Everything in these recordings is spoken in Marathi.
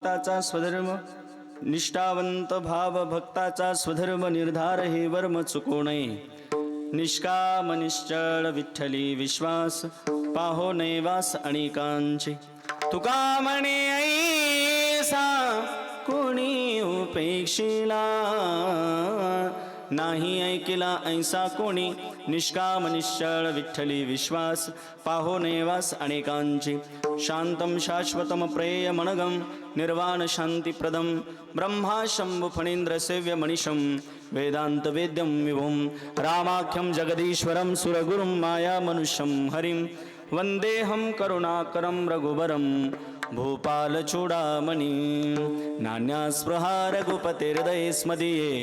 भक्ताचा स्वधर्म निष्ठावंत भाव भक्ताचा स्वधर्म निर्धार हे वर्म चुकू नये. निष्काम निश्चळ विठ्ठली विश्वास पाहो नैवास अनेकांचे. तुका म्हणे ऐसा कोणी उपेक्षिला नाही ऐकिला ऐसा कोणी. निष्काम निश्चळ विठ्ठली विश्वास पाहो नैवास अनेकांचे. शांतम शाश्वतम प्रेय मनगम निर्वाण शांतिप्रदम ब्रह्मा शंभु फणींद्र सेव्य मनिषम वेदांत वेद्यम विभुम रामाख्यम जगदीश्वरम सुरगुरुम माया मनुष्यम हरिम वंदेहम करुणाकरम रघुबरम भूपाल चूडामणि. नान्यास्पृहा रघुपतिर्हृदये स्मदीये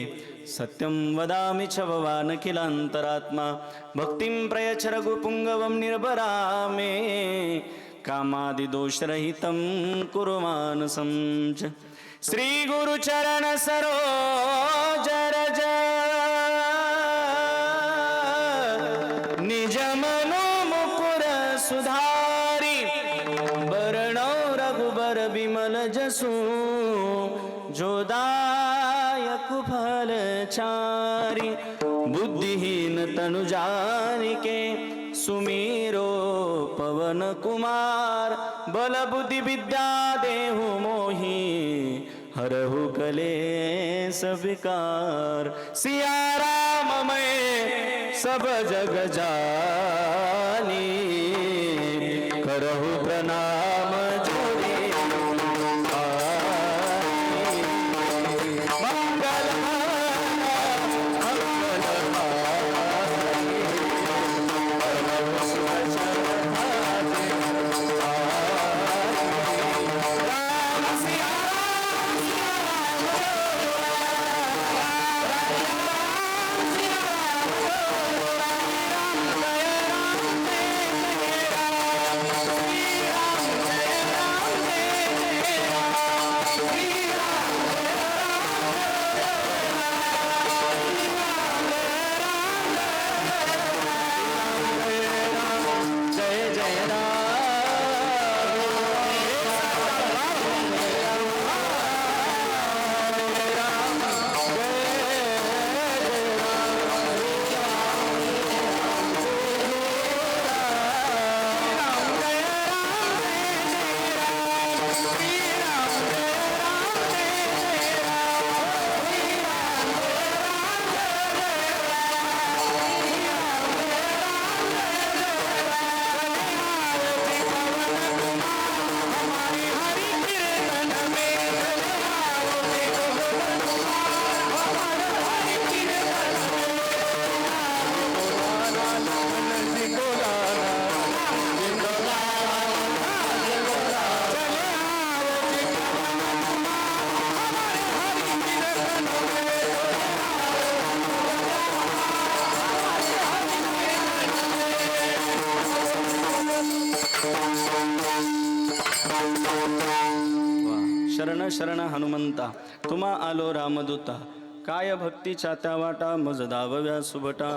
सत्यं वदामि च भवानखिलान्तरात्मा. भक्तिं प्रयच्छ रघुपुङ्गवं निर्भरामे कामादिदोषरहितं कुरु मानसं च. श्रीगुरुचरण सरोज रज निज मनो मुकुर सुधारी. बरणौ रघुबर बिमल जसु जोदायक फलचारी. बुद्धिहीन तनु जानिके सुमीरो पवन कुमार. बल बुद्धि विद्या देहु मोहि हरहु कलेस विकार. सिया राम मैं सब जग जानी करहु प्रणाम जोड़ी. शरण शरण हनुमंता तुम्हा आलो रामदूता. काय भक्तीच्या त्या वाटा मज धावव्या सुभटा.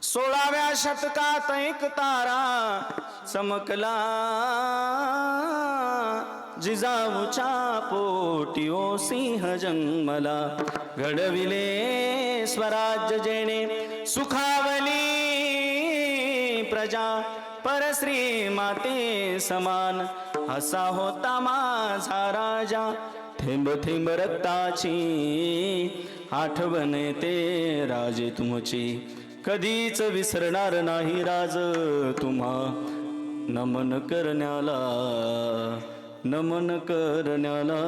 16व्या शतकात एक तारा चमकला जिजाऊच्या पोटी ओ सिंह जन्मला. घडविले स्वराज्य जेणे सुखावली प्रजा परश्री माते समान. असा होता माझा राजा थेंब थेंब रक्ताची आठवण ते राजे तुमची. कधीच विसरणार नाही राज तुम्हा नमन करण्याला नमन करण्याला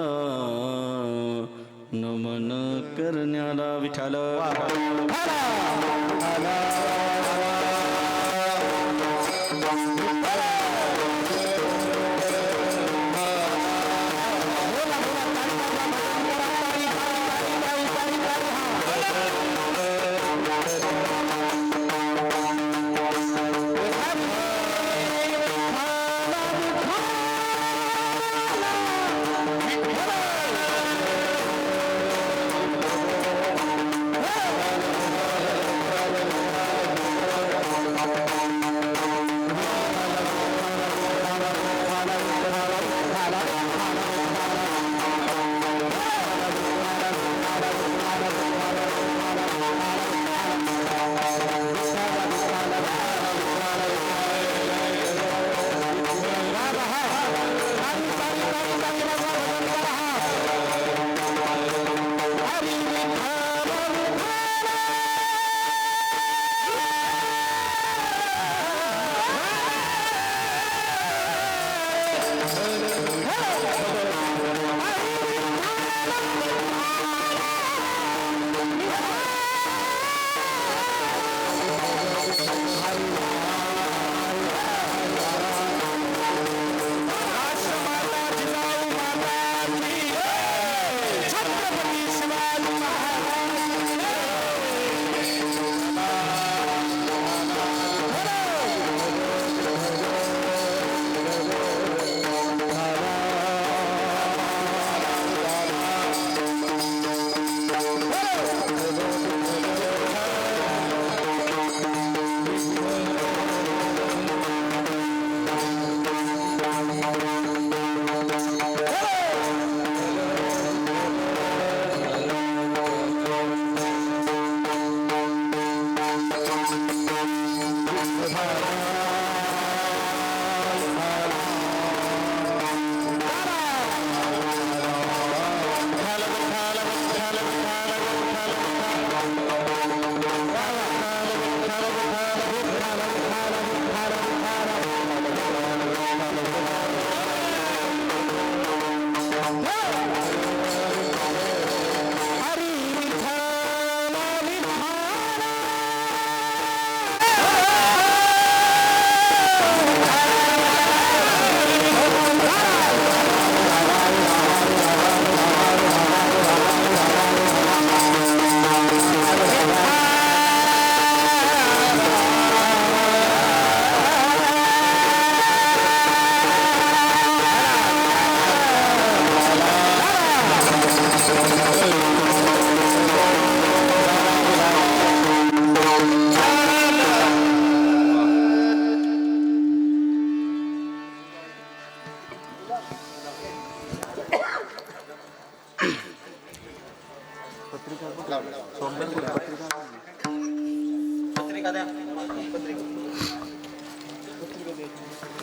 नमन करण्याला. विठ्ठल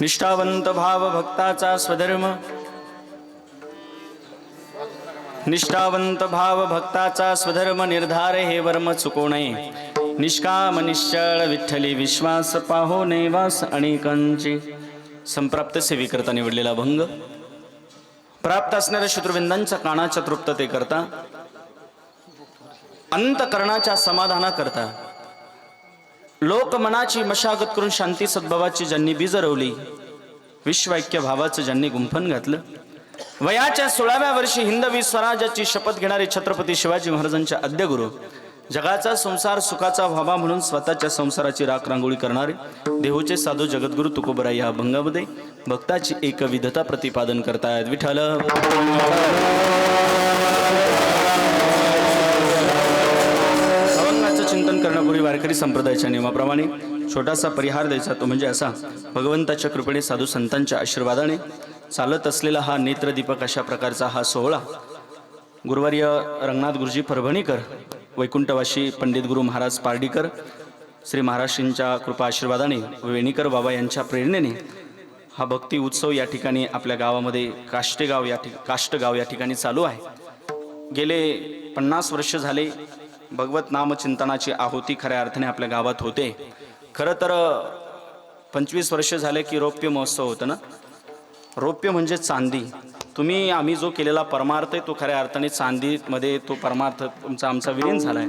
निष्ठावंत भाव भक्ताचा स्वधर्म, निष्ठावंत भाव भक्ताचा स्वधर्म निर्धार हे वर्म चुको नये. निष्काम निश्चळ विठ्ठली विश्वास पाहो नेवास अनेकांचे. संप्राप्त सेवेकरता निवडलेला भंग, प्राप्त असणाऱ्या शत्रुविंदांच्या कानाच्या तृप्तते करता, अंतकरणाच्या समाधाना करता, लोकमनाची मशागत करून शांती सद्भावाची ज्यांनी बीज रवली, विश्वैक्य भावाचं ज्यांनी गुंफण घातलं, वयाच्या 16व्या वर्षी हिंदवी स्वराज्याची शपथ घेणारे छत्रपती शिवाजी महाराजांच्या आद्यगुरु, जगाचा संसार सुखाचा व्हावा म्हणून स्वतःच्या संसाराची राख रांगोळी करणारे देहूचे साधू जगद्गुरु तुकोबराय या भंगामध्ये भक्ताची एकविधता प्रतिपादन करतायत. विठ्ठल अभंगाचं चिंतन करण्यापूर्वी वारकरी संप्रदायाच्या नियमाप्रमाणे छोटासा परिहार द्यायचा, तो म्हणजे असा: भगवंताच्या कृपेने साधू संतांच्या आशीर्वादाने चालत असलेला हा नेत्रदीपक अशा प्रकारचा हा सोहळा गुरुवर्य रंगनाथ गुरुजी परभणीकर, वैकुंठवासी पंडित गुरु महाराज पार्डीकर, श्री महाराष्ट्रींच्या कृपा आशीर्वादाने वेणीकर बाबा यांच्या प्रेरणेने हा भक्ती उत्सव या ठिकाणी आपल्या गावामध्ये काष्टगाव या ठिकाणी चालू आहे. गेले 50 वर्ष झाले भगवत नामचिंतनाची आहुती खऱ्या अर्थाने आपल्या गावात होते. खरं तर 25 वर्ष झाले की रौप्य महोत्सव होतं ना. रौप्य म्हणजे चांदी. तुम्ही आम्ही जो केलेला परमार्थ आहे तो खऱ्या अर्थाने चांदीमध्ये तो परमार्थ तुमचा आमचा विलीन झाला आहे.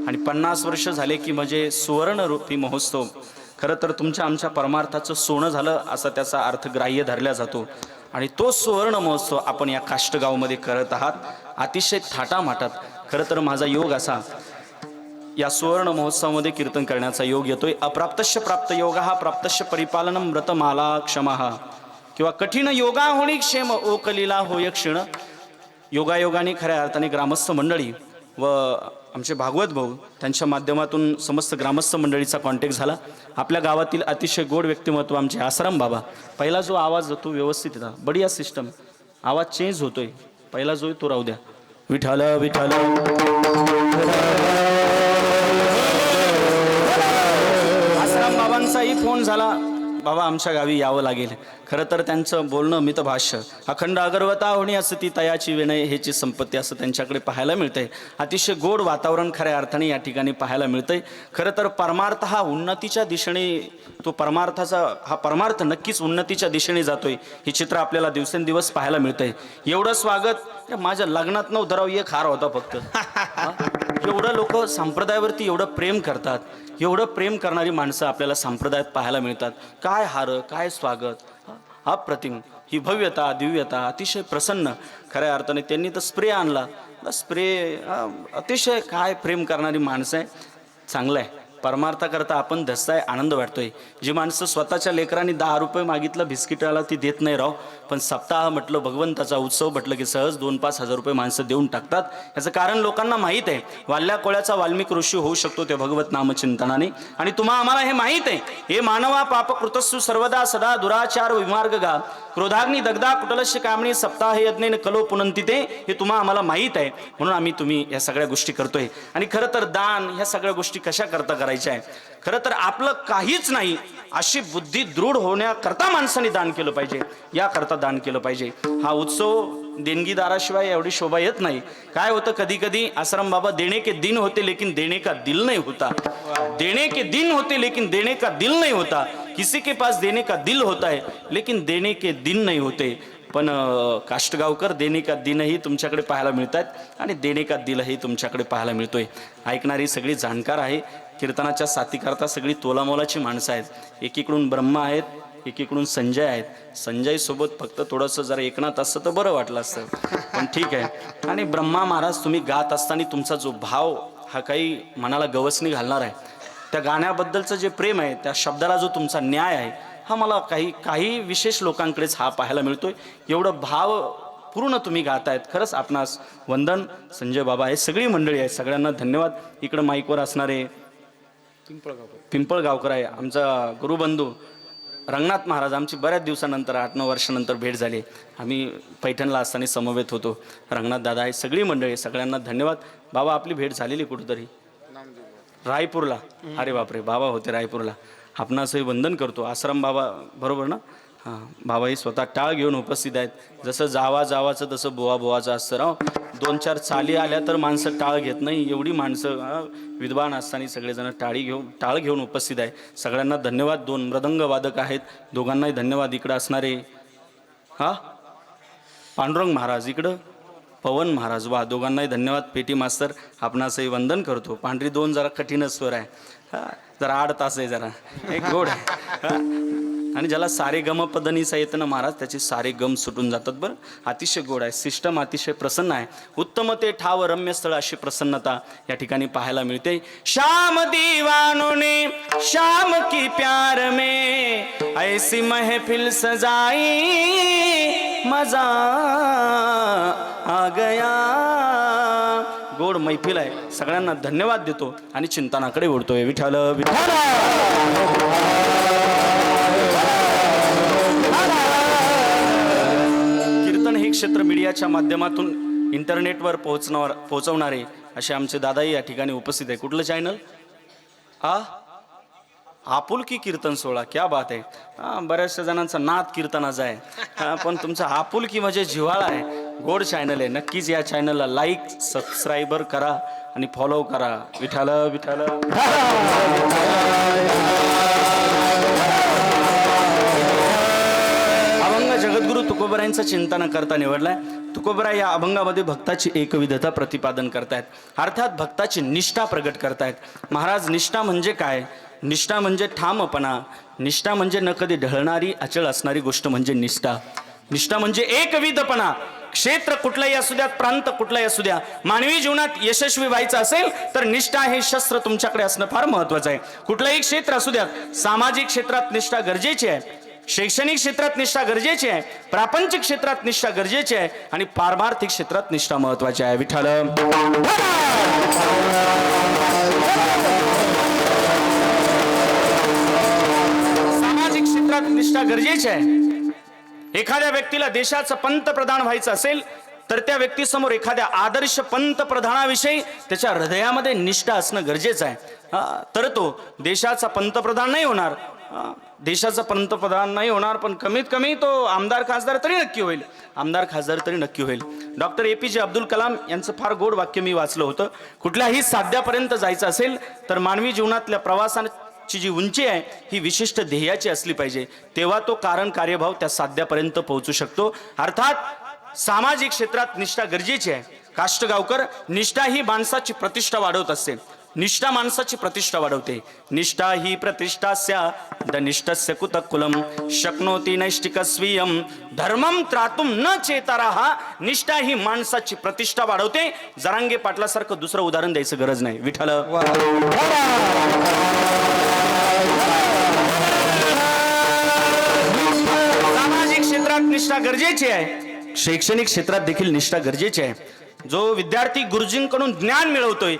आणि 50 वर्ष झाले की म्हणजे सुवर्ण रूपी महोत्सव खरं तर तुमच्या आमच्या परमार्थाचं सोनं झालं असा त्याचा अर्थ ग्राह्य धरला जातो. आणि तो सुवर्ण महोत्सव आपण या काष्टगावमध्ये करत आहात अतिशय थाटामाटात. खरं तर माझा योग असा, या सुवर्ण महोत्सवामध्ये कीर्तन करण्याचा योग येतोय. अप्राप्तस्य प्राप्त योग हा प्राप्तस्य परिपालनम व्रतमाला क्षमा किंवा कठीण योगा होणी क्षेम ओकलीला होय क्षीण. योगायोगाने खऱ्या अर्थाने ग्रामस्थ मंडळी व आमचे भागवत भाऊ त्यांच्या माध्यमातून समस्त ग्रामस्थ मंडळीचा कॉन्टॅक्ट झाला. आपल्या गावातील अतिशय गोड व्यक्तिमत्व आमचे आसाराम बाबा. पहिला जो आवाज तो व्यवस्थित येतात, बढिया सिस्टम, आवाज चेंज होतोय, पहिला जो तो राहू द्या. विठ्ठल विठ्ठल आसाराम बाबांचाही फोन झाला, बाबा आमच्या गावी यावं लागेल. खरं तर त्यांचं बोलणं मितभाष्य, अखंड अगरवता होणी असं ती तयाची विनय हेची संपत्ती असं त्यांच्याकडे पाहायला मिळतंय. अतिशय गोड वातावरण खऱ्या अर्थाने या ठिकाणी पाहायला मिळतंय. खरं तर परमार्थ हा उन्नतीच्या दिशेने, तो परमार्थ नक्कीच उन्नतीच्या दिशेने जातोय. हे चित्र आपल्याला दिवसेंदिवस पाहायला मिळतंय. एवढं स्वागत माझ्या लग्नात न उधराव एक हार होता फक्त. एवढं लोक संप्रदायावरती एवढं प्रेम करतात, एवढं प्रेम करणारी माणसं आपल्याला संप्रदायात पाहायला मिळतात. काय हार, काय स्वागत, अप्रतिम. ही भव्यता दिव्यता अतिशय प्रसन्न. खऱ्या अर्थाने त्यांनी तर स्प्रे आणला, स्प्रे अतिशय काय प्रेम करणारी माणसं आहे. चांगलं आहे. परमार्थाकरता आपण धस्ताय, आनंद वाटतोय. जी माणसं स्वतःच्या लेकरांनी 10 रुपये मागितलं बिस्किटाला ती देत नाही राव, पण सप्ताह म्हटलं भगवंताचा उत्सव म्हटलं की सहज 2-5 हजार रुपये माणसं देऊन टाकतात. याचं कारण लोकांना माहीत आहे. वाल्या कोळ्याचा वाल्मिक ऋषी होऊ शकतो ते भगवत नामचिंतनाने. आणि तुम्हा आम्हाला हे माहीत आहे. हे मानवा पापकृतस्सु सर्वदा सदा दुराचार विमार्ग गा क्रोधाग्नी दग्धा कुटलस्य कामणी सप्ताह यज्ञेन कलो पुनंती ते. हे तुम्हा आम्हाला माहीत आहे, म्हणून तुम्ही या सगळ्या गोष्टी करतोय. आणि खरं तर दान ह्या सगळ्या गोष्टी कशा करता करायच्या आहे. खरं तर आपलं काहीच नाही अशी बुद्धी दृढ होण्याकरता माणसाने दान केलं पाहिजे, याकरता दान केलं पाहिजे. हा उत्सव देणगीदाराशिवाय एवढी शोभा येत नाही. काय होतं कधी कधी आसाराम बाबा, देणे के दिन होते लेकिन देणे का दिल नहीं होता. देणे के दिन होते लेकिन देणे का दिल नहीं होता. किसी के पास देणे का दिल होता है लेकिन देणे के दिन नहीं होते. पण काष्टगावकर देणे का दिनही तुमच्याकडे पाहायला मिळतात आणि देणे का दिलही तुमच्याकडे पाहायला मिळतोय. ऐकणारी सगळी जाणकार आहे. कीर्तनाच्या साथीकरता सगळी तोलामोलाची माणसं आहेत. एकीकडून ब्रह्मा आहेत, एकीकडून संजय आहेत. संजय सोबत फक्त थोडंसं जरा एकनाथ असतं तर बरं वाटलं असतं, पण ठीक आहे. आणि ब्रह्मा महाराज, तुम्ही गात असताना तुमचा जो भाव हा काही मनाला गवसणी घालणार आहे. त्या गाण्याबद्दलचं जे प्रेम आहे, त्या शब्दाला जो तुमचा न्याय आहे, हा मला काही विशेष लोकांकडेच हा पाहायला मिळतोय. एवढं भाव पूर्ण तुम्ही गातायत. खरंच आपणास वंदन. संजय बाबा आहे, सगळी मंडळी आहे, सगळ्यांना धन्यवाद. इकडं माईकवर असणारे पिंपळगावकर आहे, आमचा गुरुबंधू रंगनाथ महाराज आमची बऱ्याच दिवसानंतर 8-9 वर्षानंतर भेट झाली. आम्ही पैठणला असताना समवेत होतो. रंगनाथ दादा आहे, सगळी मंडळी, सगळ्यांना धन्यवाद. बाबा आपली भेट झालेली कुठेतरी रायपूरला. अरे बापरे, बाबा होते रायपूरला. आपणासही वंदन करतो. आश्रम बाबा बरोबर ना? हां, बाबाही स्वतः टाळ घेऊन उपस्थित आहेत. जसं जावाचं तसं बुवाचं असतं राव. 2-4 चाली आल्या तर माणसं टाळ घेत नाही, एवढी माणसं विद्वान असताना सगळेजण टाळ घेऊन उपस्थित आहे. सगळ्यांना धन्यवाद. 2 मृदंग वादक आहेत, दोघांनाही धन्यवाद. इकडं असणारे पांडुरंग महाराज, इकडं पवन महाराज, वा दोघांनाही धन्यवाद. पेटी मास्तर आपणासही वंदन करतो. पांढरी 2 जरा कठीणच स्वर आहे, जरा 8 तास आहे, जरा एक गोड आहे. आणि ज्याला सारे गम पदनीसा येतं ना महाराज, त्याचे सारे गम सुटून जातात. बरं, अतिशय गोड आहे. सिस्टम अतिशय प्रसन्न आहे. उत्तम ते ठाव रम्य स्थळ अशी प्रसन्नता या ठिकाणी पाहायला मिळते. श्याम दीवानों ने श्याम की प्यार में ऐसी महफिल सजाई, मजा आ गया. गोड मैफिल आहे. सगळ्यांना धन्यवाद देतो आणि चिंतनाकडे ओढतोय. विठ्ठल विठ्ठल. कीर्तन हे क्षेत्र मीडियाच्या माध्यमातून इंटरनेटवर पोहोचवणारे असे आमचे दादाही या ठिकाणी उपस्थित आहे. कुठलं चॅनल? आपुलकी कीर्तन सोहळा. क्या बात आहे. बऱ्याचशा जणांचा नाद कीर्तनाचा आहे, पण तुमचा आपुलकी म्हणजे जिव्हाळा आहे. गोड चॅनल आहे. नक्कीच या चॅनलला लाईक सबस्क्रायबर करा आणि फॉलो करा. विठ्ठल विठ्ठल. अभंग जगद्गुरु तुकोबरायांचं चिंतन करता निवडलाय. तुकोबरा या अभंगामध्ये भक्ताची एकविधता प्रतिपादन करतायत, अर्थात भक्ताची निष्ठा प्रगट करतायत. महाराज, निष्ठा म्हणजे काय? निष्ठा म्हणजे ठामपणा. निष्ठा म्हणजे न कधी ढळणारी अचळ असणारी गोष्ट म्हणजे निष्ठा. निष्ठा म्हणजे एकविधपणा. क्षेत्र कुठलाही असू द्या, प्रांत कुठलाही असू द्या, मानवी जीवनात यशस्वी व्हायचं असेल तर निष्ठा हे शस्त्र तुमच्याकडे असणं फार महत्वाचं आहे. कुठलंही क्षेत्र असू द्या, सामाजिक क्षेत्रात निष्ठा गरजेची आहे, शैक्षणिक क्षेत्रात निष्ठा गरजेची आहे, प्रापंचिक क्षेत्रात निष्ठा गरजेची आहे आणि पारमार्थिक क्षेत्रात निष्ठा महत्वाची आहे. विठ्ठल. सामाजिक क्षेत्रात निष्ठा गरजेची आहे. एखाद्या व्यक्तीला देशाचं पंतप्रधान व्हायचं असेल तर त्या व्यक्तीसमोर एखाद्या आदर्श पंतप्रधानाविषयी त्याच्या हृदयामध्ये निष्ठा असणं गरजेचं आहे. तर तो देशाचा पंतप्रधान नाही होणार, देशाचा पंतप्रधान नाही होणार, पण कमीत कमी तो आमदार खासदार तरी नक्की होईल. आमदार खासदार तरी नक्की होईल. डॉक्टर APJ अब्दुल कलाम यांचं फार गोड वाक्य मी वाचलं होतं. कुठल्याही साध्यापर्यंत जायचं असेल तर मानवी जीवनातल्या प्रवासाची जी उंची आहे ही विशिष्ट ध्येयाची असली पाहिजे, तेव्हा तो कारण कार्यभाव त्या साध्यापर्यंत पोहोचू शकतो. अर्थात सामाजिक क्षेत्रात निष्ठा गरजेची आहे. काष्टगावकर, निष्ठा ही माणसाची प्रतिष्ठा वाढवत असते. निष्ठा माणसाची प्रतिष्ठा वाढवते. निष्ठा ही प्रतिष्ठास्य दनिष्ठस्य कुतकुलम शक्नोति नैष्टिक स्वीयम धर्मम त्रातुम न चेताराह. निष्ठा ही माणसाची प्रतिष्ठा वाढवते. जरांगे पाटलासारखं दुसरं उदाहरण द्यायचं गरज नाही. विठ्ठल. सामाजिक क्षेत्रात निष्ठा गरजेची आहे, शैक्षणिक क्षेत्रात देखील निष्ठा गरजेची आहे. जो विद्यार्थी गुरुजींकडून ज्ञान मिळवतोय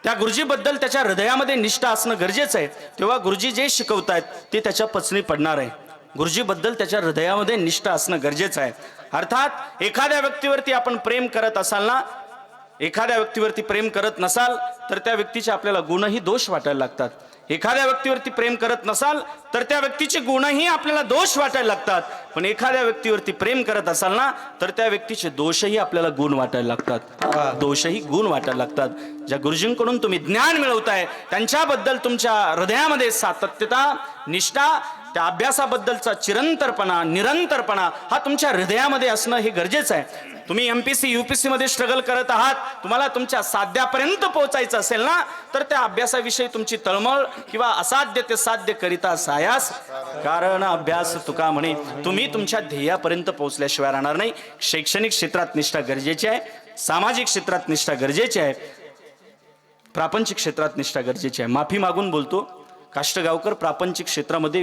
त्या गुरुजीबद्दल त्याच्या हृदयामध्ये निष्ठा असणं गरजेचं आहे. तेव्हा गुरुजी जे शिकवतायत ते त्याच्या पचनी पडणार आहे. गुरुजीबद्दल त्याच्या हृदयामध्ये निष्ठा असणं गरजेचं आहे. अर्थात एखाद्या व्यक्तीवरती आपण प्रेम करत असाल ना, एखाद्या व्यक्तीवरती प्रेम करत नसाल तर त्या व्यक्तीचे आपल्याला गुणही दोष वाटायला लागतात. एखाद्या व्यक्तीवरती प्रेम करत नसाल तर त्या व्यक्तीचे गुणही आपल्याला दोष वाटायला लागतात. पण एखाद्या व्यक्तीवरती प्रेम करत असाल ना तर त्या व्यक्तीचे दोषही आपल्याला गुण वाटायला लागतात. दोषही गुण वाटायला लागतात. ज्या गुरुजींकडून तुम्ही ज्ञान मिळवताय त्यांच्याबद्दल तुमच्या हृदयामध्ये सातत्यता, निष्ठा, त्या अभ्यासाबद्दलचा चिरंतरपणा, निरंतरपणा हा तुमच्या हृदयामध्ये असणं हे गरजेचं आहे. तुम्ही MPC UPSC मध्ये स्ट्रगल करत आहात, तुम्हाला तुमच्या साध्यापर्यंत पोहोचायचं असेल ना तर त्या अभ्यासाविषयी तुमची तळमळ किंवा असाध्य ते साध्य करिता सायास कारण अभ्यास तुका म्हणे. तुम्ही तुमच्या ध्येयापर्यंत पोहोचल्याशिवाय राहणार नाही. शैक्षणिक क्षेत्रात निष्ठा गरजेची आहे, सामाजिक क्षेत्रात निष्ठा गरजेची आहे, प्रापंचिक क्षेत्रात निष्ठा गरजेची आहे. माफी मागून बोलतो, काष्टगावकर, प्रापंचिक क्षेत्रामध्ये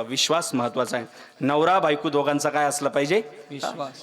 विश्वास महत्वाचा आहे. नवरा बायको दोघांचा काय असला पाहिजे?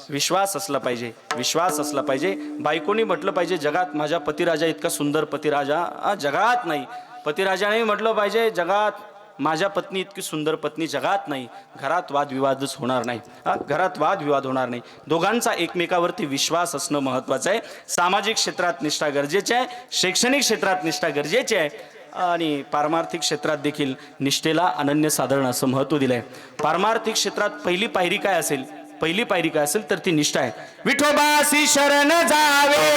विश्वास असला पाहिजे. विश्वास असला पाहिजे. बायकोनी म्हटलं पाहिजे जगात माझ्या पतिराजा इतका सुंदर पतिराजा जगात नाही. पतिराजाने म्हटलं पाहिजे जगात माझ्या पत्नी इतकी सुंदर पत्नी जगात नाही, घरात वादविवादच होणार नाही. घरात वादविवाद होणार नाही. दोघांचा एकमेकावरती विश्वास असणं महत्त्वाचं आहे. सामाजिक क्षेत्रात निष्ठा गरजेची आहे, शैक्षणिक क्षेत्रात निष्ठा गरजेची आहे आणि पारमार्थिक क्षेत्रात देखील निष्ठेला अनन्यसाधारण असं महत्त्व दिलं आहे. पारमार्थिक क्षेत्रात पहिली पायरी काय असेल? पहिली पायरी काय असेल तर ती निष्ठा आहे. विठोबासी शरण जावे,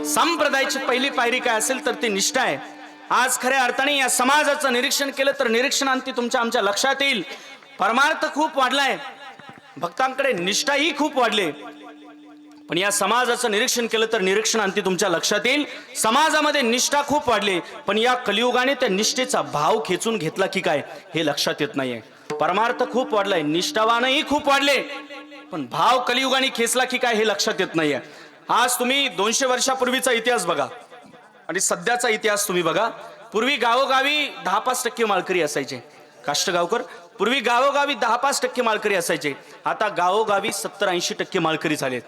संप्रदायाची पहिली पायरी काय असेल तर ती निष्ठा आहे. आज खऱ्या अर्थाने या समाजाचं निरीक्षण केलं तर निरीक्षणांती तुमच्या आमच्या लक्षात येईल. परमार्थ खूप वाढलाय, भक्तांकडे निष्ठाही खूप वाढली, पण या समाजाचं निरीक्षण केलं तर निरीक्षणांती तुमच्या लक्षात येईल समाजामध्ये निष्ठा खूप वाढली, पण या कलियुगाने त्या निष्ठेचा भाव खेचून घेतला की काय हे लक्षात येत नाहीये. परमार्थ खूप वाढलाय, निष्ठावानही खूप वाढले, पण भाव कलियुगाने खेचला की काय हे लक्षात येत नाहीये. आज तुम्ही 200 वर्षापूर्वीचा इतिहास बघा आणि सध्याचा इतिहास तुम्ही बघा. पूर्वी गावोगावी 10-5% माळकरी असायचे, काष्टगावकर. पूर्वी गावोगावी 10-5% माळकरी असायचे, आता गावोगावी 70-80% माळकरी झालेत.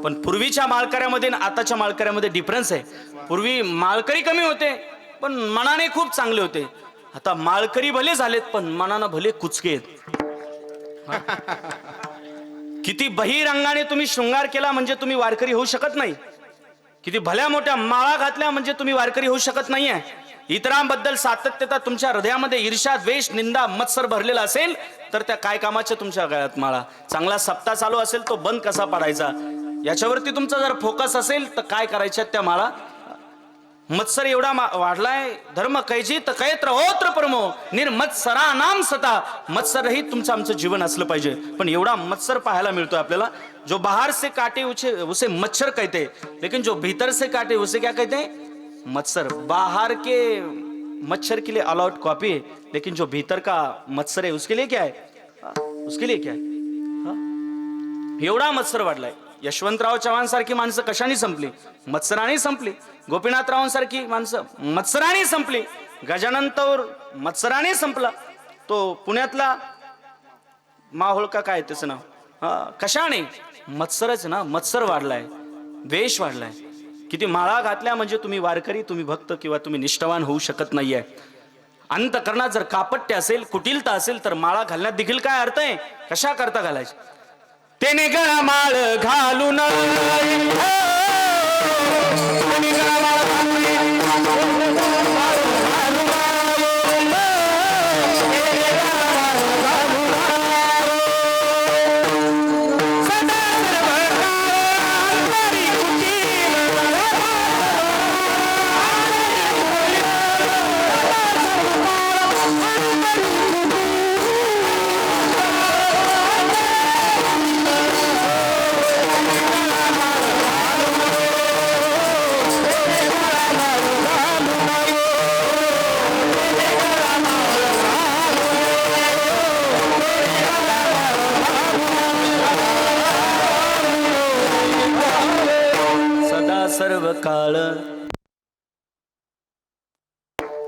पण पूर्वीच्या माळकऱ्यामध्ये आणि आताच्या माळकऱ्यामध्ये डिफरन्स आहे. पूर्वी माळकरी कमी होते पण मनाने खूप चांगले होते, आता माळकरी भले झालेत पण मनानं भले कुचके आहेत. किती बहिरंगाने तुम्ही शृंगार केला म्हणजे तुम्ही वारकरी होऊ शकत नाही. किती भल्या मोठ्या माळा घातल्या म्हणजे तुम्ही वारकरी होऊ शकत नाहीये. इतरांबद्दल सातत्यता तुमच्या हृदयामध्ये ईर्ष्या, द्वेष, निंदा, मत्सर भरलेला असेल तर त्या काय कामाच्या तुमच्या गळ्यात माळा? चांगला सप्ताह चालू असेल तो बंद कसा पाडायचा याच्यावरती तुमचा जर फोकस असेल तर काय करायच्या त्या माळा? मत्सर एवढा वाढलाय, धर्म कैजित कैत्र होत्र परमो निर्मत्सरा नाम सता. मत्सर रहित तुमचं आमचं जीवन असलं पाहिजे, पण एवढा मत्सर पाहायला मिळतोय आपल्याला. जो बाहर से काटे उसे मच्छर कहते, लेकिन जो भीतर से काटे उसे क्या कहते? मत्सर. बाहर के मच्छर के लिए ऑल आउट कॉपी है, लेकिन जो भीतर का मत्सर है उसके लिए क्या है? उसके लिए क्या है? एवढा मत्सर वाढलाय. यशवंतराव चव्हाण सारखी माणसं कशाने संपली? मत्सराने संपली. गोपीनाथरावांसारखी माणसं मत्सराने संपली. गजानन तौर मत्सराने संपला. तो पुण्यातला माहोळका काय त्याचं नाव, कशाने? मत्सरच ना. मत्सर वाढलाय, द्वेष वाढलाय. किती माळा घातल्या म्हणजे तुम्ही वारकरी, तुम्ही भक्त किंवा तुम्ही निष्ठावान होऊ शकत नाहीये. अंतकरणात जर कापट्य असेल, कुटिलता असेल तर माळा घालण्यात देखील काय अर्थ आहे? कशा करता घालायची? तेने गळा माळ घालून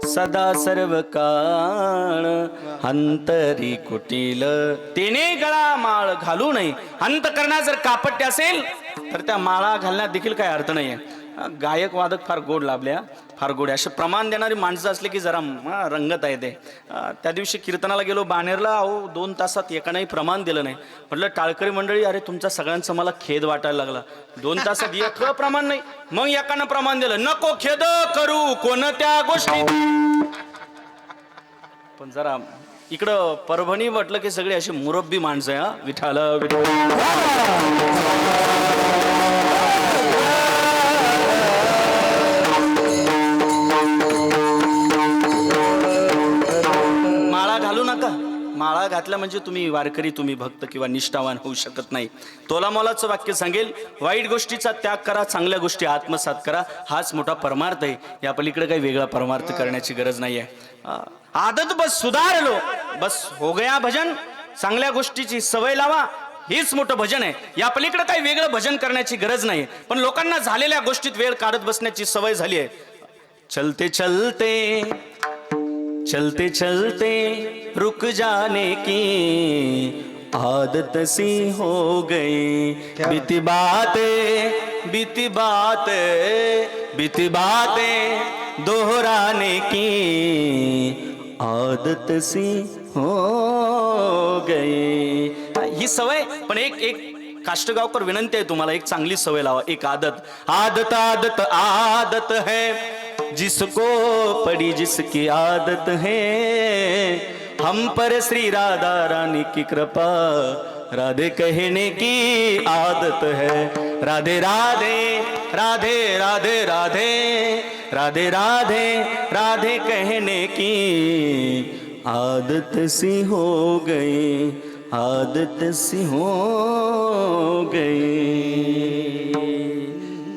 सदा सर्व काळ अंतरी कुटील. तेने गळा माळ घालू नये. अंतकरणात जर कापट्य असेल तर त्या माळा घालण्यात देखील काही अर्थ नाहीये. गायक वादक फार गोड लाभले हा. फार गोड आहे. असे प्रमाण देणारी माणसं असले की जरा रंगत आहे ते. त्या दिवशी कीर्तनाला गेलो बाणेरला, अहो 2 तासात एकानेही प्रमाण दिलं नाही. म्हटलं टाळकरी मंडळी, अरे तुमचा सगळ्यांचा मला खेद वाटायला लागला. 2 तासात एक प्रमाण नाही. मग एकानं प्रमाण दिलं, नको खेद करू कोणत्या गोष्टी. पण जरा इकडं परभणी म्हटलं की सगळे अशी मुरब्बी माणसं आहे. हा विठाल माळा घालू नका. माळा घातला म्हणजे तुम्ही वारकरी, तुम्ही भक्त किंवा निष्ठावान होऊ शकत नाही. तोलामोलाचं वाक्य सांगेल, वाईट गोष्टीचा त्याग करा, चांगल्या गोष्टी आत्मसात करा, हाच मोठा परमार्थ आहे. या पलीकडे काही वेगळा परमार्थ करण्याची गरज नाही आहे. आदत बस सुधार लो, बस हो गया भजन. चांगल्या गोष्टीची सवय लावा, हेच मोठं भजन आहे. या पलीकडे काही वेगळं भजन करण्याची गरज नाही. पण लोकांना झालेल्या गोष्टीत वेळ काढत बसण्याची सवय झाली आहे. चलते चलते चलते चलते रुक जाने की आदत सी हो गई, बीती बातें बीती बातें बीती बातें दोहराने की आदत सी हो गई. ही सवय, पण एक काष्टगावकर विनंती आहे तुम्हाला, एक चांगली सवय लावा. एक आदत, आदत आदत आदत है जिसको पड़ी जिसकी आदत है, हम पर श्री राधा रानी की कृपा, राधे कहने की आदत है. राधे राधे राधे राधे राधे राधे राधे राधे कहने की आदत सी हो गई, आदत सी हो गई.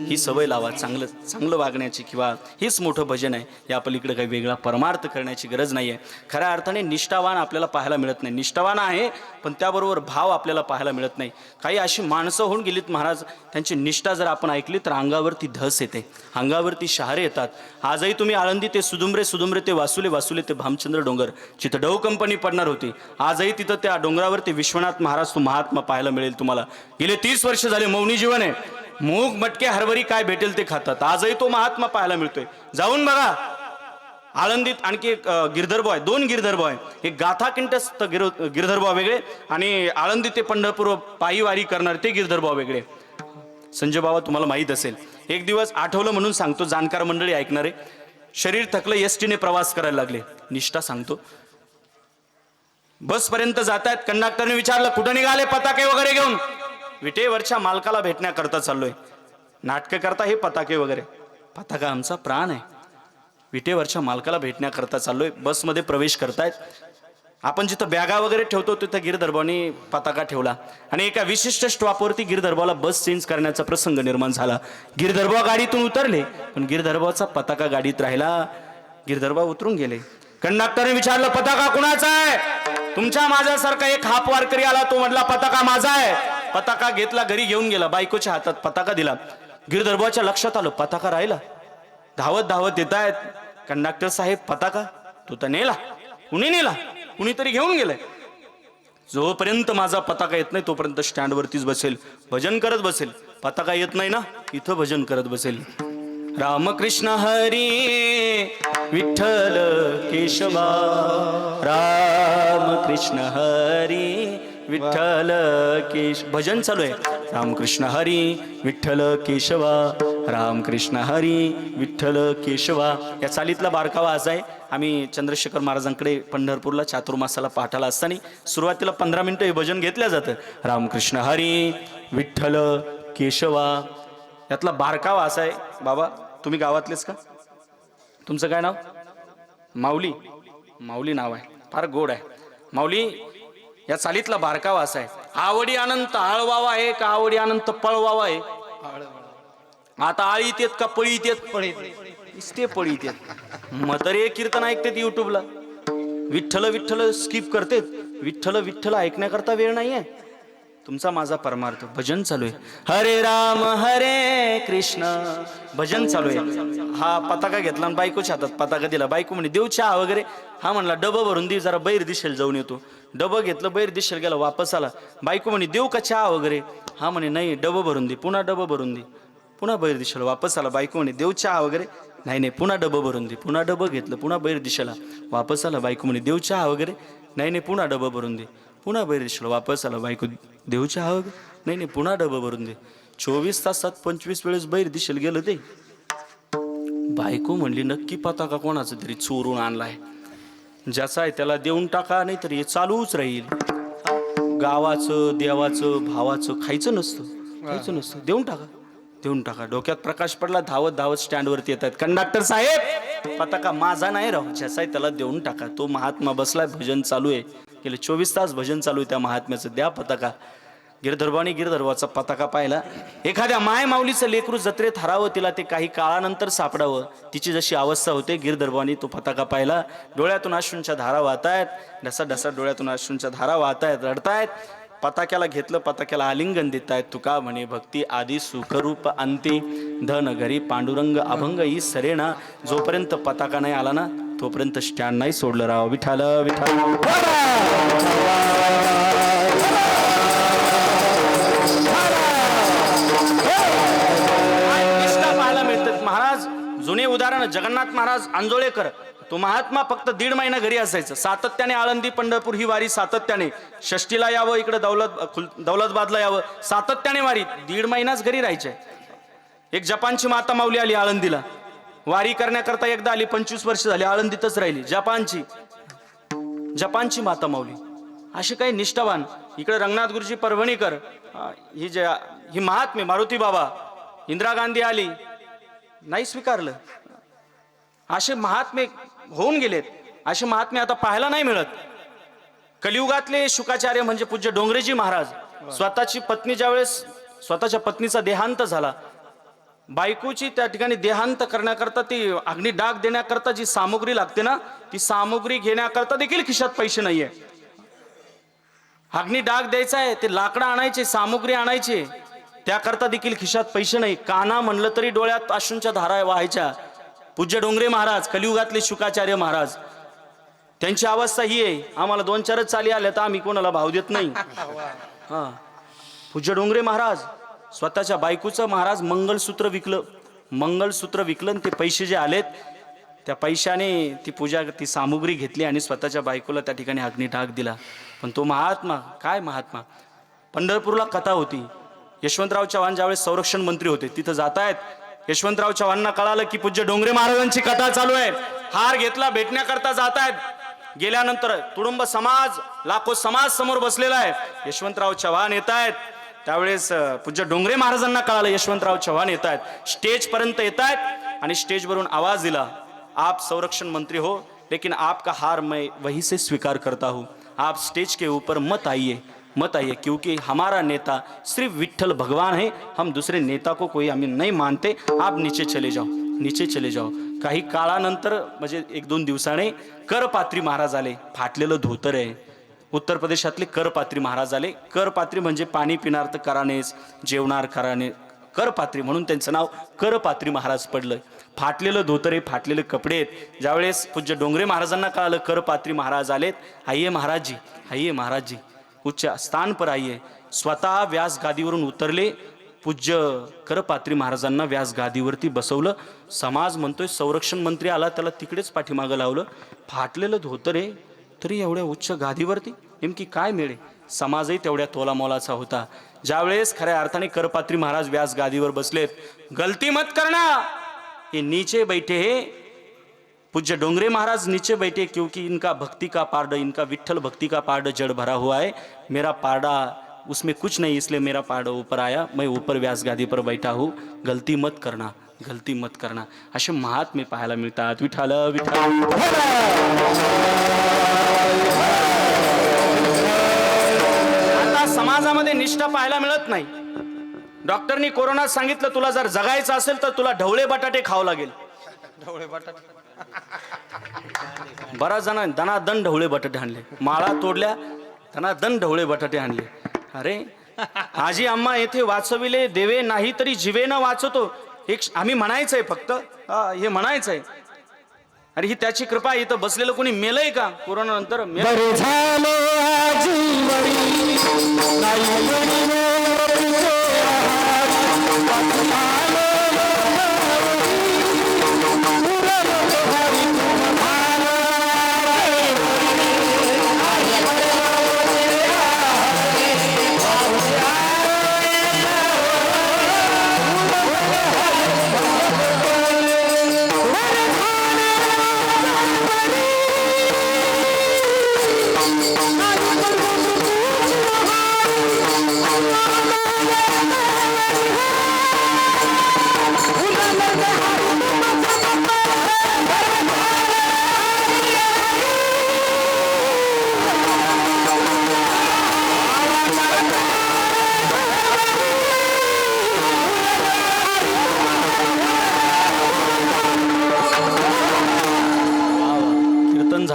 ही सवय लावा चांगलं चांगलं वागण्याची, किंवा हेच मोठं भजन आहे. या पलीकडे काही वेगळा परमार्थ करण्याची गरज नाही आहे. खऱ्या अर्थाने निष्ठावान आपल्याला पाहायला मिळत नाही. निष्ठावान आहे पण त्याबरोबर भाव आपल्याला पाहायला मिळत नाही. काही अशी माणसं होऊन गेलीत महाराज, त्यांची निष्ठा जर आपण ऐकली तर अंगावरती धस येते, अंगावरती शहारे येतात. आजही तुम्ही आळंदी ते सुदुंबरे, सुदुंबरे ते वासुले, वासुले ते भामचंद्र डोंगर, जिथं डव कंपनी पडणार होती, आजही तिथं त्या डोंगरावरती विश्वनाथ महाराज तो महात्मा पाहायला मिळेल तुम्हाला. गेले 30 वर्ष झाले मौनी जीवन आहे. मूग मटके हरभरी काय भेटेल ते खातात. आजही तो महात्मा पाहायला मिळतोय. जाऊन बघा. आळंदीत आणखी एक गिरधरबॉय, 2 गिरधरबॉय, एक गाथा किंटस्थ गिरधरबॉय वेगळे आणि आळंदी ते पंढरपूर पायी वारी करणारे ते गिरधरबॉय वेगळे. संजय बाबा तुम्हाला माहीत असेल, एक दिवस आठवलं म्हणून सांगतो, जाणकार मंडळी ऐकणारे. शरीर थकलं, एसटीने प्रवास करायला लागले. निष्ठा सांगतो. बसपर्यंत जात आहेत. कंडक्टरने विचारलं कुठं निघाले, पताके वगैरे घेऊन. विटेवरच्या मालकाला भेटण्याकरता चाललोय. नाटकं करता हे पताके वगैरे, पताका आमचा प्राण आहे. विटेवरच्या मालकाला भेटण्याकरता चाललोय. बसमध्ये प्रवेश करतायत. आपण जिथं बॅगा वगैरे ठेवतो तिथं गिरधरबानी पताका ठेवला आणि एका विशिष्ट स्टॉपवरती गिरधरबाला बस चेंज करण्याचा प्रसंग निर्माण झाला. गिरधरबा गाडीतून उतरले पण गिरधरबाचा पताका गाडीत राहिला. गिरधरबा उतरून गेले. कंडक्टरने विचारलं पताका कुणाचा आहे? तुमच्या माझ्यासारखा एक हाप वारकरी आला, तो म्हटला पताका माझा आहे. पताका घेतला, घरी घेऊन गेला. बायकोच्या हातात पताका दिला. गिरधरबाच्या लक्षात आलं पताका राहिला. धावत धावत येत आहेत. कंडक्टर साहेब पताका तो तर नेला. कुणी नेला? कुणीतरी घेऊन गेलाय. जोपर्यंत माझा पताका येत नाही तोपर्यंत स्टँडवरतीच बसेल, भजन करत बसेल. पताका येत नाही ना, इथं भजन करत बसेल. रामकृष्ण हरी विठ्ठल केशवा, रामकृष्ण हरी विठ्ठल केश. भजन चालू आहे. रामकृष्ण हरी विठ्ठल केशवा, रामकृष्ण हरी विठ्ठल केशवा. या चालीतला बारकावा असा आहे. आम्ही चंद्रशेखर महाराजांकडे पंढरपूरला चातुर्मासाला पाठाला असताना सुरुवातीला 15 मिनिटं हे भजन घेतलं जातं. रामकृष्ण हरी विठ्ठल केशवा. यातला बारकावा असा आहे. बाबा तुम्ही गावातलेच का? तुमचं काय नाव? माऊली. माऊली नाव आहे, फार गोड आहे माऊली. या चालीतला बारकावा असा आहे. आवडी अनंत आळवावा आहे का आवडी अनंत पळवावा आहे? आता आळीत येत का पळीत येत? पळीत पळीत येत. म्हातारे कीर्तन ऐकतात युट्यूबला, विठ्ठल विठ्ठल स्किप करतेत. विठ्ठल विठ्ठल ऐकण्याकरता वेळ नाहीये. तुमचा माझा परमार्थ भजन चालू आहे. हरे राम हरे कृष्ण भजन चालू आहे. हा पताका घेतला आणि बायकोच्या हातात पताका दिला. बायको म्हणे देऊ चहा वगैरे. हा म्हणला डबं भरून दे, जरा बैर दिशेल जाऊन येतो. डबं घेतलं, बैर दिशेल गेला, वापस आला. बायको म्हणे देऊ का चहा वगैरे? हा म्हणे नाही डबं भरून दे. पुन्हा डबं भरून दे. पुन्हा बैर दिशेला वापस आला. बायको म्हणे देऊ चहा वगैरे, नाही नाही पुन्हा डबं भरून दे. पुन्हा डबं घेतलं, पुन्हा बैर दिशेला वापस आला. बायको म्हणे देऊ चहा वगैरे, नाही नाही पुन्हा डबं भरून दे. पुन्हा बैर दिशेला वापस आला. बायको देऊ चहा वगैरे, नाही नाही पुन्हा डबं भरून दे. 24 तासात 25 वेळेस बैर दिशेला गेलं ते. बायको म्हणली नक्की पताका कोणाचा तरी चोरून आणलाय, ज्याचा आहे त्याला देऊन टाका, नाही तर हे चालूच राहील. गावाचं देवाचं भावाचं खायचं नसतं, देऊन टाका, देऊन टाका. डोक्यात प्रकाश पडला. धावत धावत स्टँडवरती येत आहेत. कंडक्टर साहेब पताका माझा नाही राहू, ज्याचा आहे त्याला देऊन टाका. तो महात्मा बसलाय, भजन चालू आहे, गेले 24 तास भजन चालू आहे त्या महात्म्याचं. द्या पताका. गिरधर्वानी गिरधर्वाचा पताका पाहिला. एखाद्या माय माऊलीचं लेकरू जत्रेत हरावं, तिला ते काही काळानंतर सापडावं, तिची जशी अवस्था होते. गिरधर्वानी तो पताका पाहिला. डोळ्यातून अश्रूंच्या धारा वाहतायत, ढसा ढसा डोळ्यातून अश्रूंच्या धारा वाहतायत, रडतायत. पताक्याला घेतलं, पताक्याला आलिंगन देतायत. तुका म्हणे भक्ती आधी सुखरूप अंती, धन घरी पांडुरंग अभंग ही सरेना. जोपर्यंत पताका नाही आला ना तोपर्यंत स्टँड नाही सोडलं राव. विठाल विठाल पाहायला मिळतात. महाराज जुने उदाहरण जगन्नाथ महाराज आंजोळेकर, तो महात्मा फक्त 1.5 महिना घरी असायचं. सातत्याने आळंदी पंढरपूर ही वारी सातत्याने. षष्टीला यावं, इकडे दौलतबादला यावं, सातत्याने वारी. 1.5 महिनाच घरी राहायचे. एक जपानची माता माऊली आली आळंदीला वारी करण्याकरता. एकदा आली, 25 वर्ष झाली आळंदीतच राहिली. जपानची माता माऊली. असे काही निष्ठावान. इकडे रंगनाथ गुरुजी परभणीकर, ही महात्मे मारुती बाबा. इंदिरा गांधी आली, नाही स्वीकारलं. असे महात्मे होऊन गेलेत. असे महात्मे आता पाहायला नाही मिळत. कलियुगातले शुकाचार्य म्हणजे पूज्य डोंगरेजी महाराज. स्वतःची पत्नी ज्यावेळेस स्वतःच्या पत्नीचा देहांत झाला, बायकोची त्या ठिकाणी देहांत करण्याकरता, ती अग्नी डाग देण्याकरता जी सामुग्री लागते ना, ती सामुग्री घेण्याकरता देखील खिशात पैसे नाहीये. अग्नी डाग द्यायचा आहे, ते लाकडं आणायचे, सामुग्री आणायचे, त्याकरता देखील खिशात पैसे नाही. काना म्हणलं तरी डोळ्यात अश्रूंच्या धारा वाहायच्या. पूज्य डोंगरे महाराज, कलियुगातले शुकाचार्य महाराज, त्यांची अवस्था ही आहे. आम्हाला 2-4 चाली आल्या तर आम्ही कोणाला भाव देत नाही. हा, पूज्य डोंगरे महाराज स्वतःच्या बायकोचं महाराज मंगलसूत्र विकलं. ते पैसे जे आलेत त्या पैशाने ती पूजा, ती सामुग्री घेतली आणि स्वतःच्या बायकोला त्या ठिकाणी अग्निडाग दिला. पण तो महात्मा, काय महात्मा. पंढरपूरला कथा होती. यशवंतराव चव्हाण ज्यावेळेस संरक्षण मंत्री होते, तिथं जातायत. यशवंतराव चव्हाणांना कळालं की पूज्य डोंगरे महाराजांची कथा चालू आहे. हार घेतला, भेटण्याकरता जातायत. गेल्यानंतर तुडुंब समाज, लाखो समाज समोर बसलेला आहे. यशवंतराव चव्हाण येत आहेत. त्यावेळेस पूज्य डोंगरे महाराजांना कळालं यशवंतराव चव्हाण येत आहेत. स्टेज पर्यंत येत आहेत आणि स्टेजवरून आवाज दिला, आप संरक्षण मंत्री हो, लेकिन आपका हार मैं वहीं से स्वीकार करता हूँ. आप स्टेज के ऊपर मत आइए, क्योंकि हमारा नेता सिर्फ विठ्ठल भगवान है. हम दूसरे नेता को कोई हमें नहीं मानते. आप नीचे चले जाओ. काही काळानंतर म्हणजे 1-2 दिवसाने करपात्री महाराज आले. फाटलेलं धोतर आहे. उत्तर प्रदेशातले करपात्री महाराज आले. करपात्री म्हणजे पाणी पिणार तर करानेच, जेवणार कराने, करपात्री म्हणून त्यांचं नाव करपात्री महाराज पडलं. फाटलेलं धोतर आहे, फाटलेले कपडे आहेत. ज्यावेळेस पूज्य डोंगरे महाराजांना कळालं करपात्री महाराज आलेत, आइए महाराज जी उच्च स्थान पर आइए. स्वतः व्यास गादीवरून उतरले. पूज्य करपात्री महाराजांना व्यास गादीवरती बसवलं. समाज म्हणतोय संरक्षण मंत्री आला, त्याला तिकडेच पाठीमागं लावलं. फाटलेलं धोतर आहे तरी एवढ्या उच्च गादीवरती, नेमकी काय मिळे. समाजही तेवढ्या तोलामोलाचा होता. ज्यावेळेस खऱ्या अर्थाने करपात्री महाराज व्यास गादीवर बसलेत, गलती मत करना, ये नीचे बैठे हैं. पूज्य डोंगरे महाराज नीचे बैठे क्योंकि इनका भक्ति का पारडा, इनका विठ्ठल भक्ति का पारडा जड़ भरा हुआ है. मेरा पारडा उसमें कुछ नहीं, इसलिए मेरा पारडा ऊपर आया. मैं ऊपर व्यास गादी पर बैठा हूँ. गलती मत करना. असे महात्मे पाहायला मिळतात. विठाल विठाल. आता समाजामध्ये निष्ठा पाहायला मिळत नाही. डॉक्टरनी कोरोनात सांगितलं, तुला जर जगायचं असेल तर तुला ढवळे बटाटे खावं लागेल. ढवळे बटाटे बराच जण दनादन ढवळे बटाटे आणले. माळा तोडल्या, दनादन ढवळे बटाटे आणले. अरे आजी अम्मा येथे वाचविले देवे नाही तरी जीवे न वाचतो. एक आम्ही म्हणायचंय फक्त, हे म्हणायचंय. अरे ही त्याची कृपा. इथं बसलेलं कोणी मेलंय का कोरोना नंतर? नाही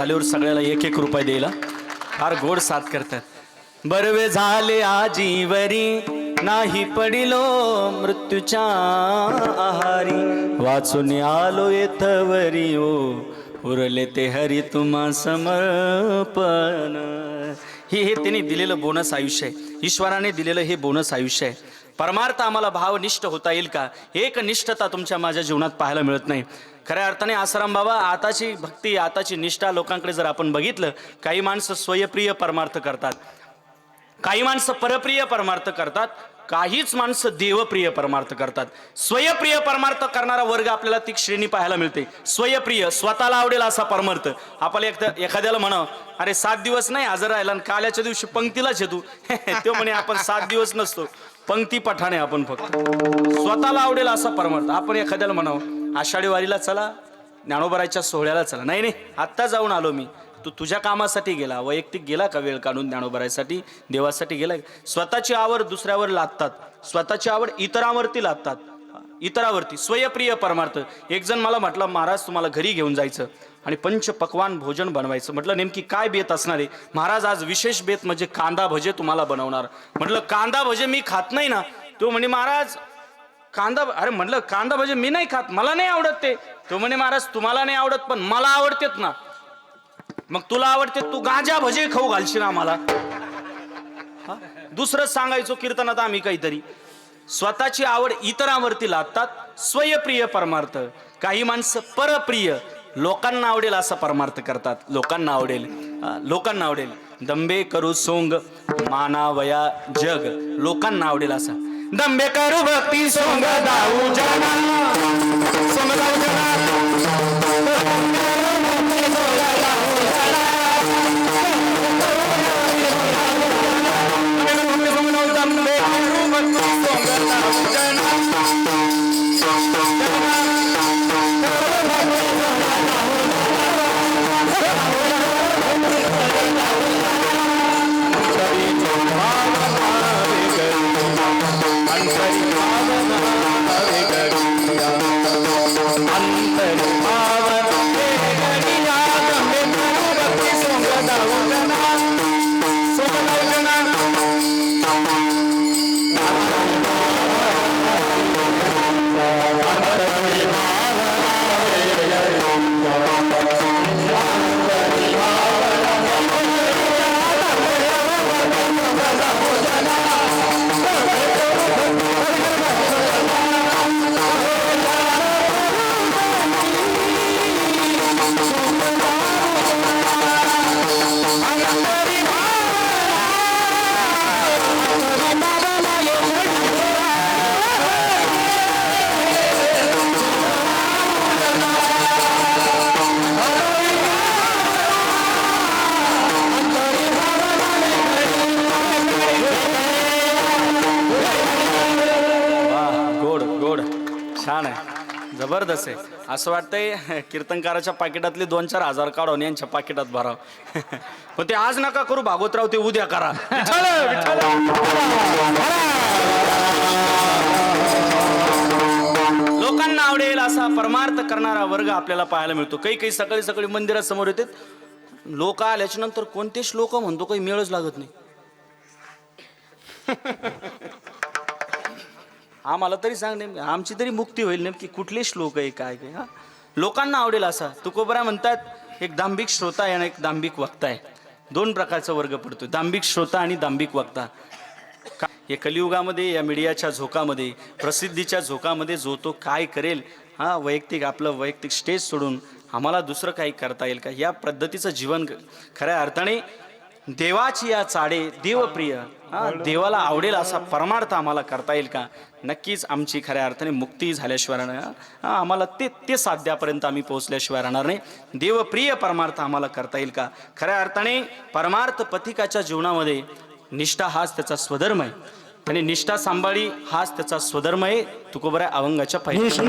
झाल्यावर सगळ्याला 1-1 रुपये द्यायला फार गोड साथ करतात. बरवे झाले आजीवरी नाही पडिलो मृत्यूच्या आहारी वाचून आलो येथवरी ओ उरले ते हरी तुम्हा समर्पण. हे त्यांनी दिलेलं बोनस आयुष्य आहे. ईश्वराने दिलेलं हे बोनस आयुष्य आहे. परमार्थ आम्हाला भावनिष्ठ होता येईल का? एक निष्ठता तुमच्या माझ्या जीवनात पाहायला मिळत नाही. खऱ्या अर्थाने आसाराम बाबा आताची भक्ती आताची निष्ठा लोकांकडे जर आपण बघितलं, काही माणसं स्वयप्रिय परमार्थ करतात, काही माणसं परप्रिय परमार्थ करतात, काहीच माणसं देवप्रिय परमार्थ करतात. स्वयप्रिय परमार्थ करणारा वर्ग आपल्याला ती श्रेणी पाहायला मिळते. स्वयप्रिय स्वतःला आवडेल असा परमार्थ. आपल्याला एखाद्याला म्हणावं अरे 7 दिवस नाही हजर राहिला आणि काल्याच्या दिवशी पंक्तीलाच येतो तो म्हणे आपण 7 दिवस नसतो, पंक्ती पठाणे आपण फक्त. स्वतःला आवडेल असा परमार्थ. आपण एखाद्याला म्हणावं आषाढी वारीला चला, ज्ञानोबाराच्या सोहळ्याला चला, नाही नाही आत्ता जाऊन आलो मी. तू तुझ्या कामासाठी गेला, वैयक्तिक गेला का वेळ काढून ज्ञानोबारासाठी देवासाठी गेला? स्वतःची आवड दुसऱ्यावर लादतात, स्वतःची आवड इतरांवरती लादतात, इतरावरती. स्वयप्रिय परमार्थ. एक जण मला म्हटलं महाराज तुम्हाला घरी घेऊन जायचं आणि पंचपक्वान भोजन बनवायचं. म्हटलं नेमकी काय बेत असणार आहे? महाराज आज विशेष बेत म्हणजे कांदा भजे तुम्हाला बनवणार. म्हटलं कांदा भजे मी खात नाही ना. तो म्हणे महाराज कांदा, अरे म्हटलं कांदा भजे मी नाही खात, मला नाही आवडत ते. तो म्हणे महाराज तुम्हाला नाही आवडत पण मला आवडतेत ना. मग तुला आवडते तू गांजा भजे खाऊ घालशील आम्हाला? दुसरं सांगायचो कीर्तनात आम्ही काहीतरी. स्वतःची आवड इतरांवरती लादतात. स्वयप्रिय परमार्थ. काही माणसं परप्रिय लोकांना आवडेल असा परमार्थ करतात. लोकांना आवडेल, लोकांना आवडेल. दंबे करू सोंग मानावया जग, लोकांना आवडेल असा. दंबे करू भक्ती सोंग दाऊ जना, सोंग दाऊ जना. छान आहे, जबरदस्त आहे. असं वाटतंय कीर्तनकाराच्या पाकिटातले 2-4 हजार काढून यांच्या पाकिटात भरावं. पण ते आज नका करू भागवतराव, ते उद्या करा. लोकांना आवडेल असा परमार्थ करणारा वर्ग आपल्याला पाहायला मिळतो. काही सकाळी सकाळी मंदिरासमोर येतात लोक, आल्याच्या नंतर कोणते श्लोक म्हणतो काही मेळच लागत नाही. आम्हाला तरी सांग नेमकी आमची तरी मुक्ती होईल, नेमकी कुठले श्लोक आहे काय काय. लोकांना आवडेल असा. तुकोबरा म्हणतात एक दांभिक श्रोता आहे आणि एक दांभिक वक्ता आहे. 2 प्रकारचा वर्ग पडतो, दांभिक श्रोता आणि दांभिक वक्ता. हे कलियुगामध्ये या मीडियाच्या झोकामध्ये, प्रसिद्धीच्या झोकामध्ये जो तो काय करेल, वैयक्तिक आपलं वैयक्तिक स्टेज सोडून आम्हाला दुसरं काही करता येईल का, या पद्धतीचं जीवन खऱ्या अर्थाने देवाची या चाडे देवप्रिय, देवाला आवडेल असा परमार्थ आम्हाला करता येईल का? नक्कीच आमची खऱ्या अर्थाने मुक्ती झाल्याशिवाय आम्हाला ते साध्यापर्यंत आम्ही पोहोचल्याशिवाय राहणार नाही. देवप्रिय परमार्थ आम्हाला करता येईल का? खऱ्या अर्थाने परमार्थ पथिकाच्या जीवनामध्ये निष्ठा हाच त्याचा स्वधर्म आहे. आणि निष्ठा सांभाळी हाच त्याचा स्वधर्म आहे. तुकोबऱ्या अभंगाच्या पहिल्या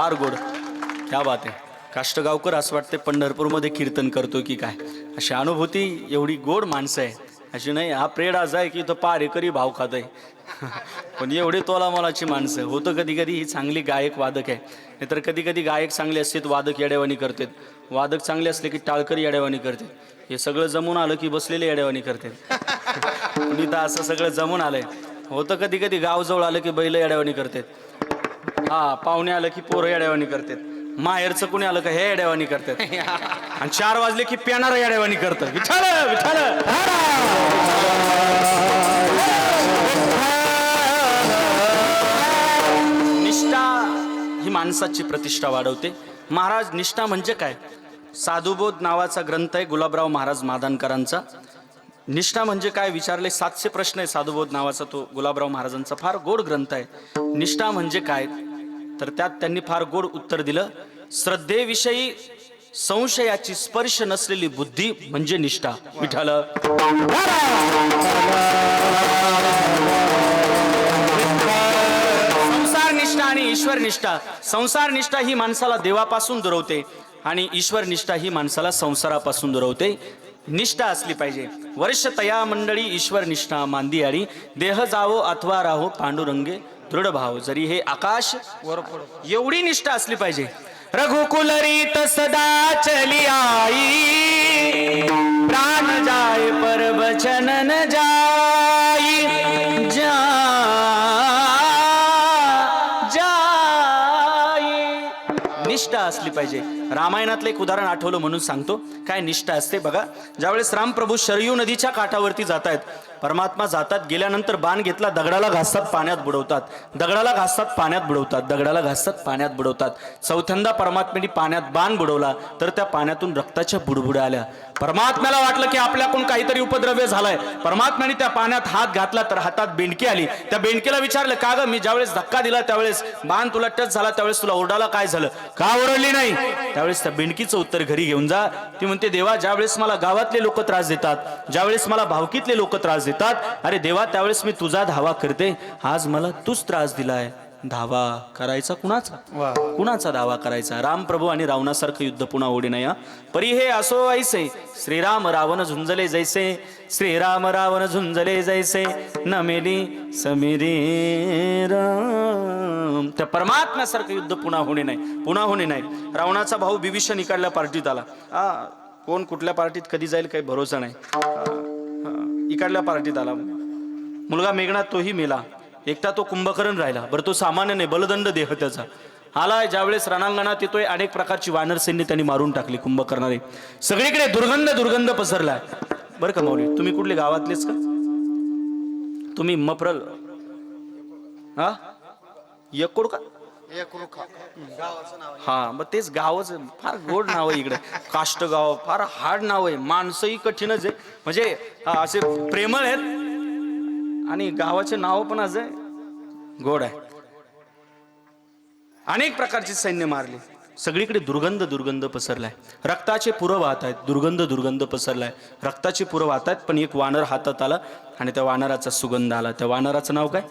फार गोड. क्या बात आहे. काष्टगावकर असं वाटते पंढरपूरमध्ये कीर्तन करतो की काय, अशी अनुभूती. एवढी गोड माणसं आहे अशी नाही. हा प्रेडाच आहे की तो पारेकरी भाव खात आहे. पण एवढी तोलामोलाची माणसं. होतं कधी कधी ही चांगली गायक वादक आहे, नाहीतर कधी कधी गायक चांगले असतात वादक येड्यावानी करतात, वादक चांगले असले की टाळकरी येड्यावानी करतात. हे सगळं जमून आलं की बसलेले येड्यावानी करतात. पण इथं असं सगळं जमून आलंय. होतं कधी कधी गावजवळ आलं की बैल येड्यावानी करतात, हा पाहुणे आलं की पोरं येड्यावानी करतात, माहेरचं कुणी आलं का हे येड्यावानी करतात, आणि 4 वाजले की पेनार येड्यावानी करतात. विठाल विठाल. निष्ठा ही माणसाची प्रतिष्ठा वाढवते. महाराज निष्ठा म्हणजे काय? साधुबोध नावाचा ग्रंथ आहे गुलाबराव महाराज मादानकरांचा. निष्ठा म्हणजे काय विचारले 700 प्रश्न आहे साधुबोध नावाचा तो गुलाबराव महाराजांचा फार गोड ग्रंथ आहे. निष्ठा म्हणजे काय तर त्यात त्यांनी फार गोड उत्तर दिलं. श्रद्धेविषयी संशयाची स्पर्श नसलेली बुद्धी म्हणजे निष्ठा. विठाल. संसार निष्ठा आणि ईश्वर निष्ठा. संसार निष्ठा ही माणसाला देवापासून दुरवते आणि ईश्वर निष्ठा ही माणसाला संसारापासून दुरवते. निष्ठा असली पाहिजे. वर्ष तया मंडळी ईश्वर निष्ठा मांदियाळी, देह जावो अथवा राहो पांडुरंगे दृढ भाव. जरी हे आकाश वर पडो एवढी निष्ठा असली पाहिजे. रघुकुल रीत सदा चली आई, प्राण जाय पर बचन न जाई, निष्ठा असली पाहिजे. रामायणातलं एक उदाहरण आठवलं म्हणून सांगतो. काय निष्ठा असते बघा. ज्यावेळेस रामप्रभू शरयू नदीच्या काठावरती जात आहेत, परमात्मा जातात, गेल्यानंतर बाण घेतला, दगडाला घासतात पाण्यात बुडवतात, दगडाला घासतात पाण्यात बुडवतात, दगडाला घासतात पाण्यात बुडवतात. चौथ्यांदा परमात्म्याने पाण्यात बाण बुडवला तर त्या पाण्यातून रक्ताच्या बुडबुड्या आल्या. परमात्म्याला वाटलं की आपल्याकडून काहीतरी उपद्रव्य झालाय. परमात्म्याने त्या पाण्यात हात घातला तर हातात बेंडकी आली. त्या बेंडकीला विचारलं का ग, मी ज्यावेळेस धक्का दिला त्यावेळेस बाण तुला टच झाला, त्यावेळेस तुला ओरडाला काय झालं, का ओरडली नाही? त्यावेळेस त्या बेंडकीचं उत्तर घरी घेऊन जा. ती म्हणते देवा, ज्यावेळेस मला गावातले लोक त्रास देतात, ज्यावेळेस मला भावकीतले लोक त्रास देतात, अरे देवा त्यावेळेस मी तुझा धावा करते. आज मला तूच त्रास दिलाय, धावा करायचा कुणाचा? कुणाचा धावा करायचा? रामप्रभू आणि रावणासारखं युद्ध पुन्हा होणे नाही. परी हे असो ऐसे, श्रीराम रावण झुंजले जैसे, श्रीराम रावण झुंजले जैसे, न मेली समिरे राम. त्या परमात्म्यासारखं युद्ध पुन्हा होणे नाही, पुन्हा होणे नाही. रावणाचा भाऊ बिभीषण इकडल्या पार्टीत आला. कोण कुठल्या पार्टीत कधी जाईल काही भरोसा नाही. इकडल्या पार्टीत आला. मुलगा मेघनाथ तोही मेला. एकटा तो कुंभकर्ण राहिला. बरं तो सामान्य नाही, बलदंड देह त्याचा. आलाय ज्यावेळेस रणांगणात येतोय, अनेक प्रकारची वानर सैन्य त्यांनी मारून टाकली कुंभकर्णाने. सगळीकडे दुर्गंध दुर्गंध पसरलाय. बरं का माऊली, तुम्ही कुठले गावातलेच का? तुम्ही मप्रल हा यकोड का? हा मग तेच गावच फार गोड नाव आहे इकडे. काष्टगाव फार हार्ड नाव आहे. माणसंही कठीणच आहे, म्हणजे असे प्रेमळ आहेत आणि गावाचे नाव पण असे गोड आहे. अनेक प्रकारची सैन्य मारली. सगळीकडे दुर्गंध दुर्गंध पसरलाय. रक्ताचे पुरं वाहत आहेत. दुर्गंध दुर्गंध पसरलाय. रक्ताचे पुरं वाहत आहेत. पण एक वानर हातात आला आणि त्या वानराचा सुगंध आला. त्या वानराचं नाव काय?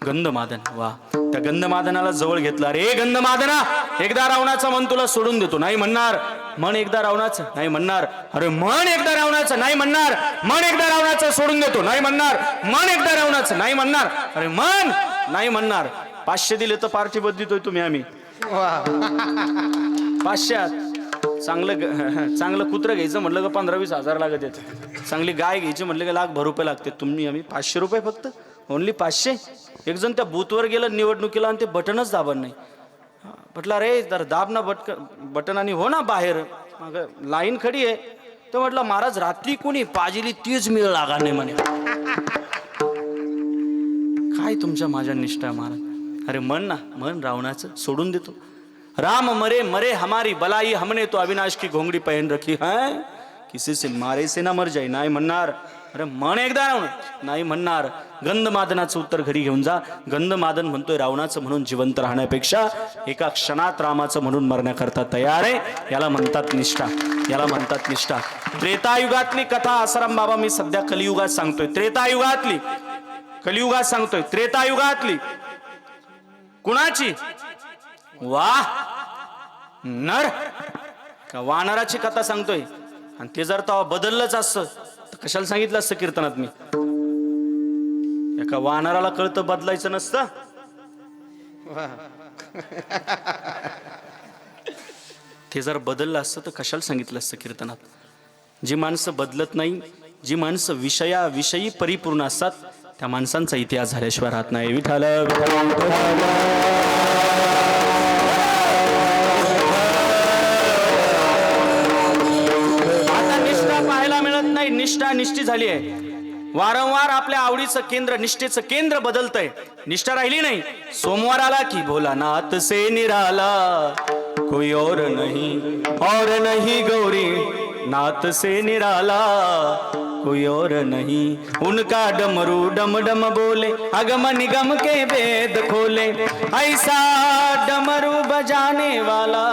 गंधमादन. वा. त्या गंधमादनाला जवळ घेतला. रे गंधमादना, एकदा रावणाचं मन तुला सोडून देतो. नाही म्हणणार. मन एकदा रावणाचं नाही म्हणणार. अरे मन एकदा रावणाचं नाही म्हणणार. मन एकदा रावणाचं सोडून देतो नाही म्हणणार. मन एकदा रावणाचं नाही म्हणणार. अरे मन नाही म्हणणार. 500 दिले तर पार्टी बदलितोय तुम्ही आम्ही. 500 चांगलं कुत्रं घ्यायचं म्हटलं का 15-20 हजार लागत येते. चांगली गाय घ्यायची म्हटलं का लाख भर रुपये लागते. तुम्ही आम्ही 500 रुपये फक्त. ओनली 500. एक जण त्या बूथवर गेलं निवडणुकीला आणि ते बटनच दाबत नाही. म्हटलं अरे जर दाब ना बटन आणि हो ना बाहेर, मग लाईन खडी आहे. तर म्हटलं महाराज रात्री कोणी पाजिली तीच मिळ लागा नाही म्हणे. काय तुमच्या माझ्या निष्ठा महाराज. अरे मन ना, मन रावणाचं सोडून देतो. राम मरे मरे हमारी बलाई, हमने तो अविनाश की घोंगडी पहन रखी है, किसी से मारे से ना मर जाई. नाही म्हणणार. अरे मन एकदा रावण नाही म्हणणार. गंधमादनाचं उत्तर घरी घेऊन जा. गंधमादन म्हणतोय रावणाचं म्हणून जिवंत राहण्यापेक्षा एका क्षणात रामाचं म्हणून मरण्याकरता तयार आहे. याला म्हणतात निष्ठा. याला म्हणतात निष्ठा. त्रेतायुगातली कथा आसाराम बाबा मी सध्या कलियुगात सांगतोय. त्रेतायुगातली, कलियुगात सांगतोय. त्रेतायुगातली कुणाची? वा नर का वानराची कथा सांगतोय आणि ते जर तेव्हा बदललंच असतं तर कशाला सांगितलं असतं कीर्तनात मी. एका वानराला कळतं बदलायचं नसतं. ते जर बदललं असतं तर कशाला सांगितलं असतं कीर्तनात. जी माणसं बदलत नाही, जी माणसं विषयी परिपूर्ण असतात त्या माणसांचा इतिहास झाल्याशिवाय राहत नाही. विठ्ठल आता निष्ठा पाहायला मिळत नाही. निष्ठा निष्ठी झाली आहे. वारंवार आपल्या आवडीचं केंद्र, निष्ठेचं केंद्र बदलतंय. निष्ठा राहिली नाही. सोमवार आला की भोलानाथ से निराला कोई और नहीं गौरी नाथ से निराला कोई और नहीं. उनका डमरू डम डम बोले अगम निगम के वेद खोले. ऐसा डमरू बजाने वाला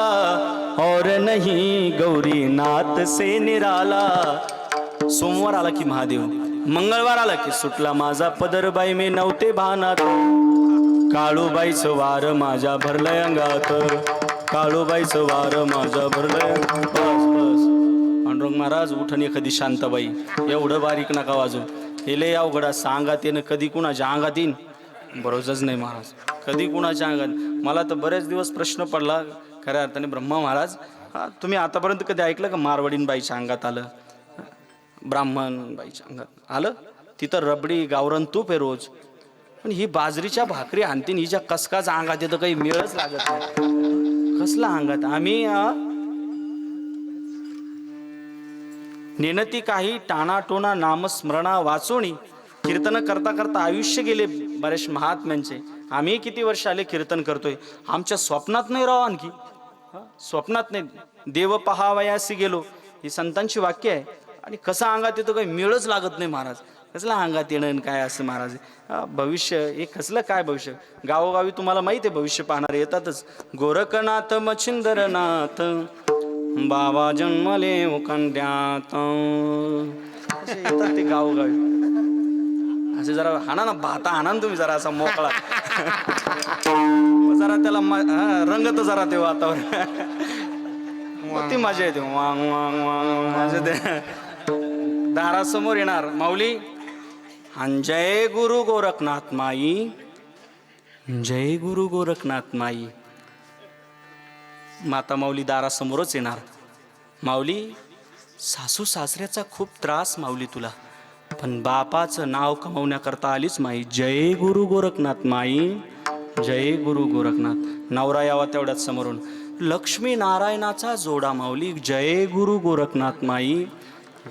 और नहीं गौरी नाथ से निराला. सोमवार आला की महादेव, मंगळवार आला की सुटला माझा पदरबाई मी नव्हते भानात. काळूबाईचं वार माझ्या भरलंय अंगात. काळूबाईचं वार माझ्या भरलंय. बस बस पांडुरंग महाराज उठण एखादी शांताबाई. एवढं बारीक नका वाजू. हे लय अवघड सांगात येणं. कधी कुणाच्या अंगात येईन बरोबरच नाही महाराज. कधी कुणाच्या अंगात. मला तर बरेच दिवस प्रश्न पडला खऱ्या अर्थाने. ब्रह्मा महाराज तुम्ही आतापर्यंत कधी ऐकलं का मारवाडीन बाईच्या अंगात आलं, ब्राह्मण बाईच्या अंगात आलं? तिथं रबडी गावरण तूप आहे रोज. पण ही बाजरीच्या भाकरी आणतीन हिच्या कसकाच अंगात येतं काही मेळच लागत नाही. कसला अंगात. आम्ही नेनती काही टाणाटोना नामस्मरणा वाचोणी कीर्तन करता करता आयुष्य गेले बरेच महात्म्यांचे. आम्ही किती वर्ष आले कीर्तन करतोय. आमच्या स्वप्नात नाही राव. आणखी स्वप्नात नाही. देव पहावयासी गेलो ही संतांची वाक्य आहे. आणि कसं अंगात येतो काही मेळच लागत नाही महाराज. कसलं अंगात येणं काय असं महाराज. भविष्य हे कसलं काय भविष्य. गावोगावी तुम्हाला माहिती आहे भविष्य पाहणारे येतातच. गोरखनाथ मच्छिंदरनाथ बाबा जन्मले उकंड्यात येतात ते गावोगावी. असे जरा हाना ना भाता हाना ना तुम्ही जरा असा मोकळा. जरा त्याला रंगत जरा ते वातावरण. ती मजा येते. वांग वांग वांग माझे ते दारासमोर येणार माऊली. जय गुरु गोरखनाथ माई, जय गुरु गोरखनाथ माई. माता माऊली दारासमोरच येणार. माऊली सासू सासऱ्याचा खूप त्रास माऊली तुला, पण बापाचं नाव कमवण्याकरता आलीच माई. जय गुरु गोरखनाथ माई, जय गुरु गोरखनाथ. नवरा यावा तेवढ्याच समोरून. लक्ष्मी नारायणाचा जोडा माऊली. जय गुरु गोरखनाथ माई,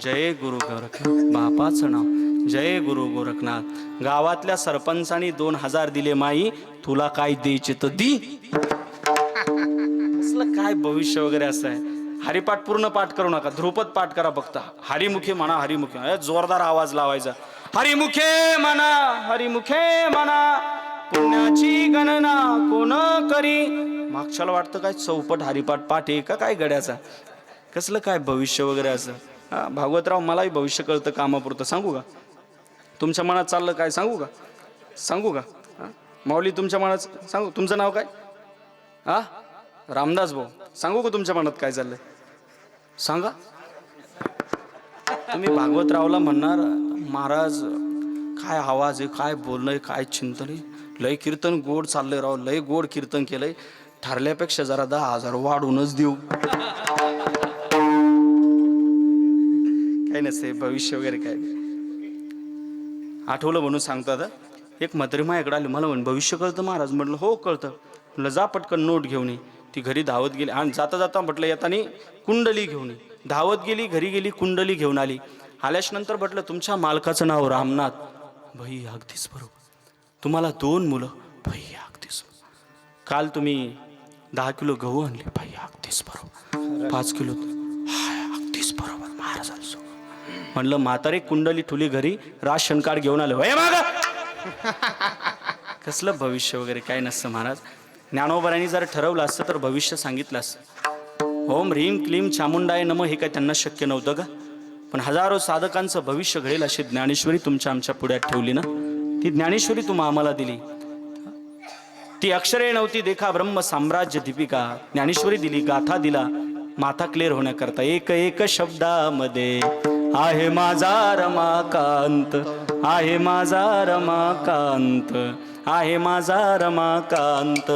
जय गुरु गोरखनाथ. बापाचं नाव जय गुरु गोरखनाथ. गावातल्या सरपंचानी 2000 दिले माई. तुला काय द्यायचे तर दी. असलं काय भविष्य वगैरे असं आहे. हरिपाठ पूर्ण पाठ करू नका. ध्रुपद पाठ करा फक्त. हरिमुखे म्हणा, हरिमुखे जोरदार आवाज लावायचा. हरिमुखे म्हणा, हरिमुखे म्हणा. पुण्याची गणना कोण करी. मागच्याला वाटतं काय चौपट हरिपाठ पाठ आहे का काय गड्याचा. कसलं काय भविष्य वगैरे असं. भागवतराव मलाही भविष्य कळतं कामापुरतं. सांगू का तुमच्या मनात चाललं काय. सांगू का, सांगू का माऊली तुमच्या मनात सांगू. तुमचं नाव काय. रामदास भाऊ. सांगू का तुमच्या मनात काय चाललंय. सांगा. तुम्ही भागवतरावला म्हणणार महाराज काय आवाज आहे, काय बोलणं आहे, काय चिंतन आहे. लय कीर्तन गोड चाललंय राव. लय गोड कीर्तन केलंय. ठरल्यापेक्षा जरा 10,000 वाढूनच देऊ. काय नसते भविष्य वगैरे काय. आठवलं म्हणून सांगतो. आता एक म्हातारी माझ्याकडे आली. मला म्हण भविष्य कळतं महाराज. म्हटलं हो कळतं. म्हटलं जा पटकन नोट घेऊन ये. ती घरी धावत गेली आणि जाता जाता म्हटलं येताना कुंडली घेऊन ये. धावत गेली, घरी गेली, कुंडली घेऊन आली. आल्याच नंतर म्हटलं तुमच्या मालकाचं नाव रामनाथ. भाई अगदीच बरोबर. तुम्हाला 2 मुलं. भाई अगदीच. काल तुम्ही 10 किलो गहू आणले. भाई अगदीच बरोबर. 5 किलो. अगदीच बरोबर महाराजांचं. म्हणलं म्हातारे कुंडली ठुली घरी. राशन कार्ड घेऊन आलं. वय माग कसलं भविष्य वगैरे काय नसतं महाराज. ज्ञानोबरांनी जर ठरवलं असतं तर भविष्य सांगितलं असतं. ओम ह्रीम क्लीम चामुंडाय नमः हे काय त्यांना शक्य नव्हतं का. पण हजारो साधकांचं भविष्य घडेल अशी ज्ञानेश्वरी तुमच्या आमच्या पुढ्यात ठेवली ना. ती ज्ञानेश्वरी तुम्ही आम्हाला दिली. ती अक्षरे नव्हती देखा ब्रह्म साम्राज्य दीपिका. ज्ञानेश्वरी दिली, गाथा दिला माथा क्लिअर होण्याकरता. एक एक शब्दामध्ये आहे माझा रमाकांत, आहे माझा रमाकांत, आहे माझा रमाकांत.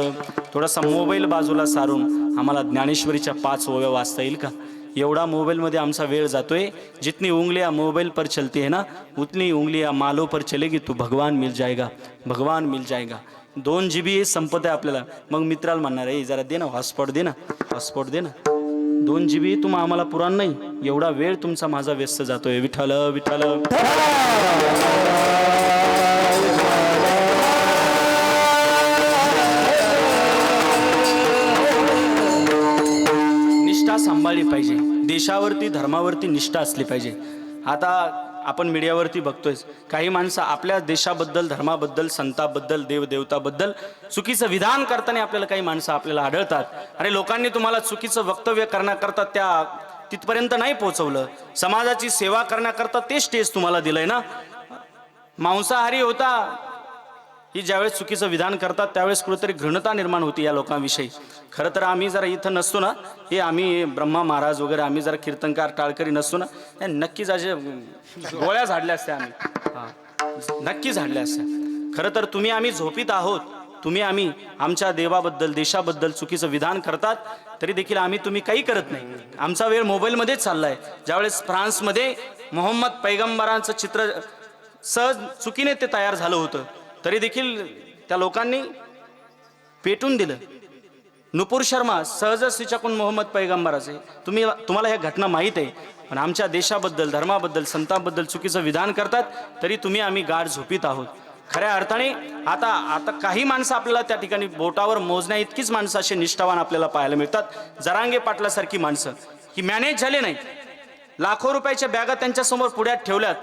थोडासा मोबाईल बाजूला सारून आम्हाला ज्ञानेश्वरीच्या 5 ओव्या वाचता येईल का? एवढा मोबाईलमध्ये आमचा वेळ जातोय. जितनी उंगलियां मोबाइल पर चलती है ना, उतनी उंगलियां मालो पर चलेगी तो भगवान मिल जाएगा, भगवान मिल जाएगा. 2 GB संपत आहे आपल्याला. मग मित्राला म्हणणार आहे जरा दे ना हॉटस्पॉट, दे ना हॉटस्पॉट, दे ना. 2 GB तुम्हा आम्हाला पुराण नाही. एवढा वेळ तुमचा माझा व्यस्त जातोय. विठ्ठल विठ्ठल. निष्ठा सांभाळली पाहिजे. देशावरती धर्मावरती निष्ठा असली पाहिजे. आता आपण मीडियावरती बघतोय काही माणसं आपल्या देशाबद्दल, धर्माबद्दल, संताबद्दल, देवदेवताबद्दल चुकीचं विधान करताना आपल्याला काही माणसं आपल्याला आढळतात. अरे लोकांनी तुम्हाला चुकीचं वक्तव्य करण्याकरता त्या तिथपर्यंत नाही पोहोचवलं. समाजाची सेवा करण्याकरता ते स्टेज तुम्हाला दिलंय ना. मांसाहारी होता ही ज्यावेळेस चुकीचं विधान करतात त्यावेळेस कुठेतरी घृणता निर्माण होती या लोकांविषयी. खरं तर आम्ही जरा इथं नसतो ना, हे आम्ही ब्रह्मा महाराज वगैरे आम्ही जरा कीर्तनकार टाळकरी नसतो ना, नक्कीच असे गोळ्या झाडल्या असत्या आम्ही. हां, नक्की झाडल्या असत्या. खरं तर तुम्ही आम्ही झोपीत आहोत. तुम्ही आम्ही आमच्या देवाबद्दल, देशाबद्दल चुकीचं विधान करतात तरी देखील आम्ही तुम्ही काही करत नाही. आमचा वेळ मोबाईलमध्येच चाललाय. ज्यावेळेस फ्रान्समध्ये मोहम्मद पैगंबरांचं चित्र सहज चुकीने ते तयार झालं होतं तरी देखील त्या लोकांनी पेटून दिलं. नुपूर शर्मा सहजच तिच्याकडून मोहम्मद पैगंबराचे तुम्हाला ह्या घटना माहीत आहे. पण आमच्या देशाबद्दल, धर्माबद्दल, संतांबद्दल चुकीचं विधान करतात तरी तुम्ही आम्ही गाढ झोपीत आहोत. खऱ्या अर्थाने आता काही माणसं आपल्याला त्या ठिकाणी बोटावर मोजण्या इतकीच माणसं असे निष्ठावान आपल्याला पाहायला मिळतात. जरांगे पाटलासारखी माणसं की मॅनेज झाले नाही. लाखो रुपयाच्या बॅगा त्यांच्यासमोर पुढ्यात ठेवल्यात.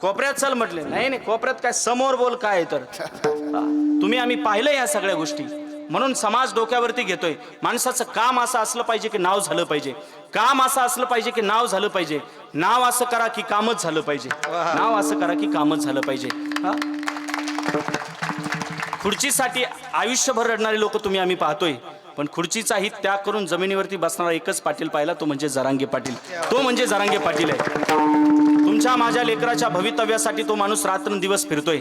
कोपऱ्यात चल म्हटले, नाही नाही कोपऱ्यात काय, समोर बोल काय. तर तुम्ही आम्ही पाहिलं या सगळ्या गोष्टी. म्हणून समाज डोक्यावरती घेतोय. माणसाचं काम असं असलं पाहिजे की नाव झालं पाहिजे. काम असं असलं पाहिजे की नाव झालं पाहिजे. नाव असं करा की कामच झालं पाहिजे. नाव असं करा की कामच झालं पाहिजे. खुर्चीसाठी आयुष्यभर रडणारे लोक तुम्ही आम्ही पाहतोय. पण खुर्चीचाही त्याग करून जमिनीवरती बसणारा एकच पाटील पाहिला, तो म्हणजे जरांगे पाटील. तो म्हणजे जरांगे पाटील आहे. तुमच्या माझ्या लेकराच्या भवितव्यासाठी तो माणूस रात्रंदिवस फिरतोय.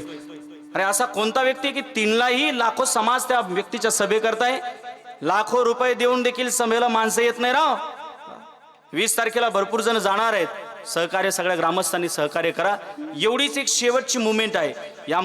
अरे असा कोणता व्यक्ती की 3लाही लाखो समाज त्या व्यक्तीच्या सभे करताय. लाखो रुपये देऊन देखील सभेला माणसं येत नाही राव. 20 तारखेला भरपूर जण जाणार आहेत. सहकार्य सगळ्या ग्रामस्थांनी सहकार्य करा. एवढीच एक शेवटची मुवमेंट आहे. या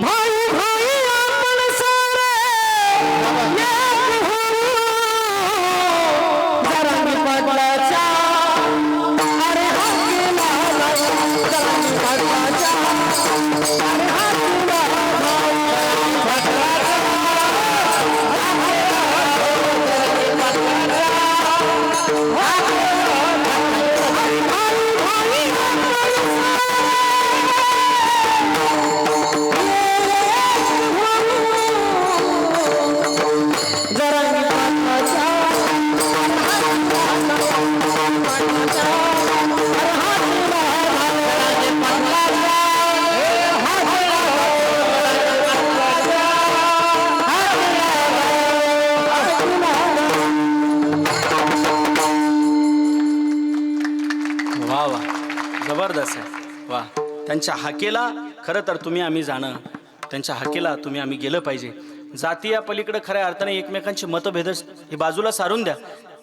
जबरदस्त आहे. वा, त्यांच्या हाकेला खरं तर तुम्ही आम्ही जाणं, त्यांच्या हाकेला तुम्ही आम्ही गेलं पाहिजे. जातीया पलीकडे खऱ्या अर्थाने एकमेकांचे मतभेद हे बाजूला सारून द्या.